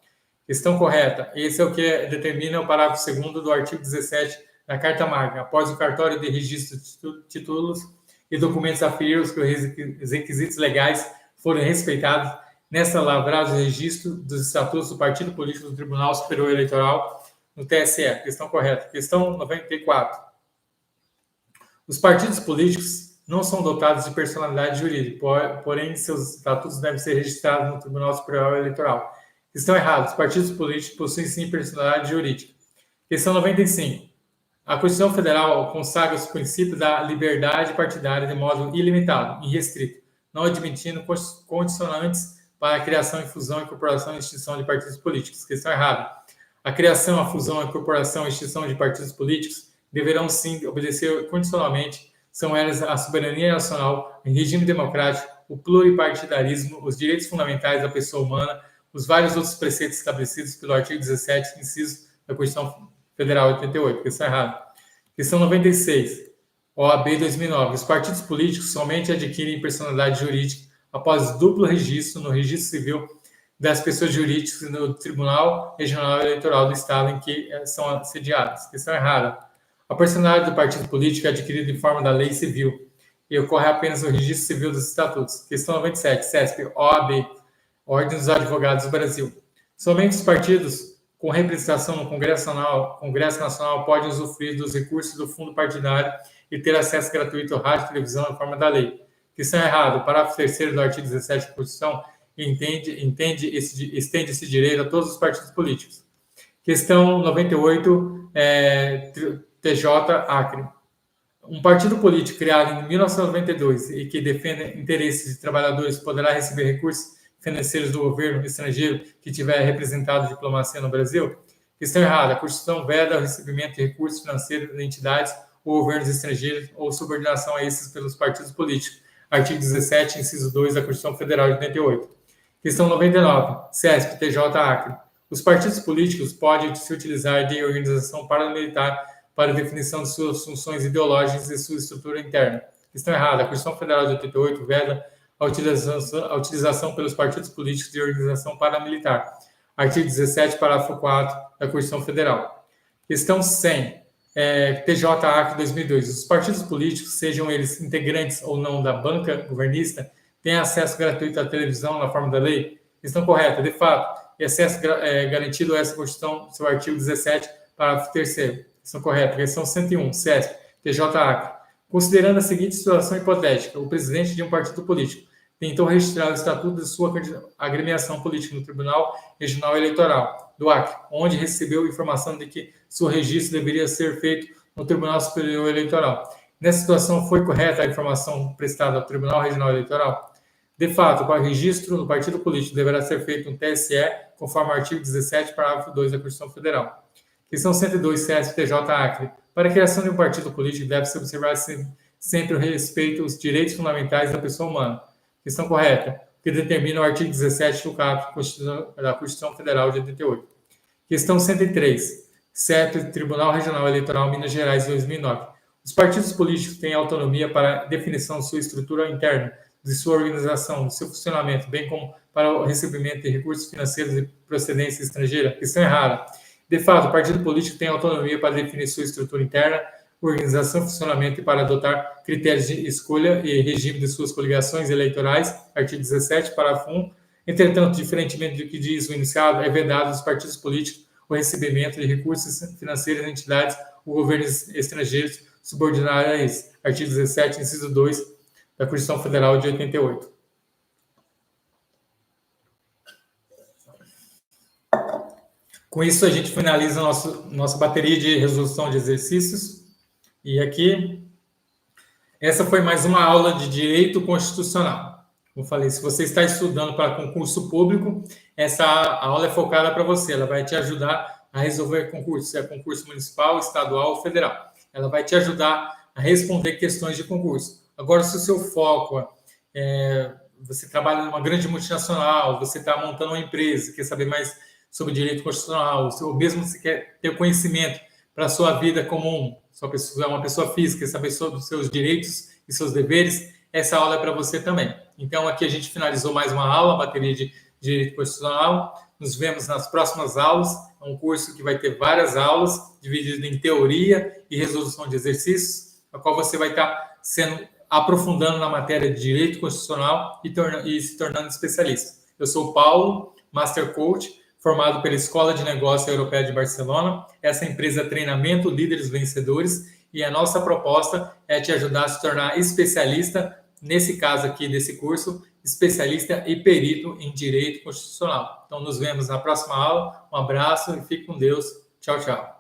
Questão correta. Esse é o que determina o parágrafo 2º do artigo 17 da Carta Magna. Após o cartório de registro de títulos e documentos aferidos que os requisitos legais forem respeitados, nessa lavragem de registro dos estatutos do partido político do Tribunal Superior Eleitoral no TSE. Questão correta. Questão 94. Os partidos políticos não são dotados de personalidade jurídica, porém seus estatutos devem ser registrados no Tribunal Superior Eleitoral. Questão errada. Os partidos políticos possuem sim personalidade jurídica. Questão 95. A Constituição Federal consagra os princípios da liberdade partidária de modo ilimitado e irrestrito, não admitindo condicionantes para a criação, infusão, incorporação e extinção de partidos políticos. Questão errada. A criação, a fusão, a incorporação e extinção de partidos políticos deverão sim obedecer condicionalmente, são elas a soberania nacional, o regime democrático, o pluripartidarismo, os direitos fundamentais da pessoa humana, os vários outros preceitos estabelecidos pelo artigo 17, inciso da Constituição Federal 88. Questão errada. Questão 96. OAB 2009. Os partidos políticos somente adquirem personalidade jurídica após duplo registro no Registro Civil das pessoas jurídicas no Tribunal Regional Eleitoral do Estado em que são sediadas. Questão errada. A personalidade do partido político é adquirida em forma da lei civil e ocorre apenas no registro civil dos estatutos. Questão 97. CESP, OAB, Ordem dos Advogados do Brasil. Somente os partidos com representação no Congresso Nacional podem usufruir dos recursos do fundo partidário e ter acesso gratuito ao rádio e televisão na forma da lei. Questão errada. O parágrafo 3º do artigo 17 da Constituição estende esse direito a todos os partidos políticos. Questão 98, TJ Acre. Um partido político criado em 1992 e que defende interesses de trabalhadores poderá receber recursos financeiros do governo estrangeiro que tiver representado diplomacia no Brasil? Questão errada. A Constituição veda o recebimento de recursos financeiros de entidades ou governos estrangeiros ou subordinação a esses pelos partidos políticos. Artigo 17, inciso 2 da Constituição Federal de 88. Questão 99. CESP, TJ Acre. Os partidos políticos podem se utilizar de organização paramilitar para a definição de suas funções ideológicas e sua estrutura interna. Questão errada. A Constituição Federal de 88 veda a utilização pelos partidos políticos de organização paramilitar. Artigo 17, parágrafo 4 da Constituição Federal. Questão 100. TJ Acre 2002. Os partidos políticos, sejam eles integrantes ou não da banca governista, têm acesso gratuito à televisão na forma da lei? Questão correta. De fato, e acesso garantido a essa Constituição, seu artigo 17, parágrafo 3º. Questão correta. Questão 101. CESP, TJ Acre. Considerando a seguinte situação hipotética, o presidente de um partido político tentou registrar o estatuto de sua agremiação política no Tribunal Regional Eleitoral do Acre, onde recebeu informação de que seu registro deveria ser feito no Tribunal Superior Eleitoral. Nessa situação, foi correta a informação prestada ao Tribunal Regional Eleitoral? De fato, o registro do partido político deverá ser feito no TSE, conforme o artigo 17, parágrafo 2 da Constituição Federal. Questão 102, CESP-TJ Acre. Para a criação de um partido político, deve-se observar sempre o respeito aos direitos fundamentais da pessoa humana. Questão correta, que determina o artigo 17 do caput da Constituição Federal de 88. Questão 103, CEP, Tribunal Regional Eleitoral Minas Gerais, 2009. Os partidos políticos têm autonomia para a definição de sua estrutura interna, de sua organização, de seu funcionamento, bem como para o recebimento de recursos financeiros de procedência estrangeira? Questão errada. De fato, o partido político tem autonomia para definir sua estrutura interna, organização, funcionamento e para adotar critérios de escolha e regime de suas coligações eleitorais, artigo 17, parágrafo 1. Entretanto, diferentemente do que diz o enunciado, é vedado aos partidos políticos o recebimento de recursos financeiros de entidades ou governos estrangeiros subordinados a esse, artigo 17, inciso 2 da Constituição Federal de 88. Com isso, a gente finaliza a nossa bateria de resolução de exercícios. E aqui, essa foi mais uma aula de Direito Constitucional. Como falei, se você está estudando para concurso público, essa aula é focada para você. Ela vai te ajudar a resolver concurso, se é concurso municipal, estadual ou federal. Ela vai te ajudar a responder questões de concurso. Agora, se o seu foco você trabalha numa grande multinacional, você está montando uma empresa, quer saber mais sobre direito constitucional, ou mesmo se quer ter conhecimento para a sua vida comum, se é uma pessoa física, quer saber sobre os seus direitos e seus deveres, essa aula é para você também. Então, aqui a gente finalizou mais uma aula, bateria de direito constitucional. Nos vemos nas próximas aulas. É um curso que vai ter várias aulas, dividido em teoria e resolução de exercícios, a qual você vai estar aprofundando na matéria de direito constitucional e se tornando especialista. Eu sou o Paulo, Master Coach, formado pela Escola de Negócios Europeia de Barcelona. Essa empresa é Treinamento Líderes Vencedores e a nossa proposta é te ajudar a se tornar especialista, nesse caso aqui desse curso, especialista e perito em Direito Constitucional. Então, nos vemos na próxima aula. Um abraço e fique com Deus. Tchau, tchau.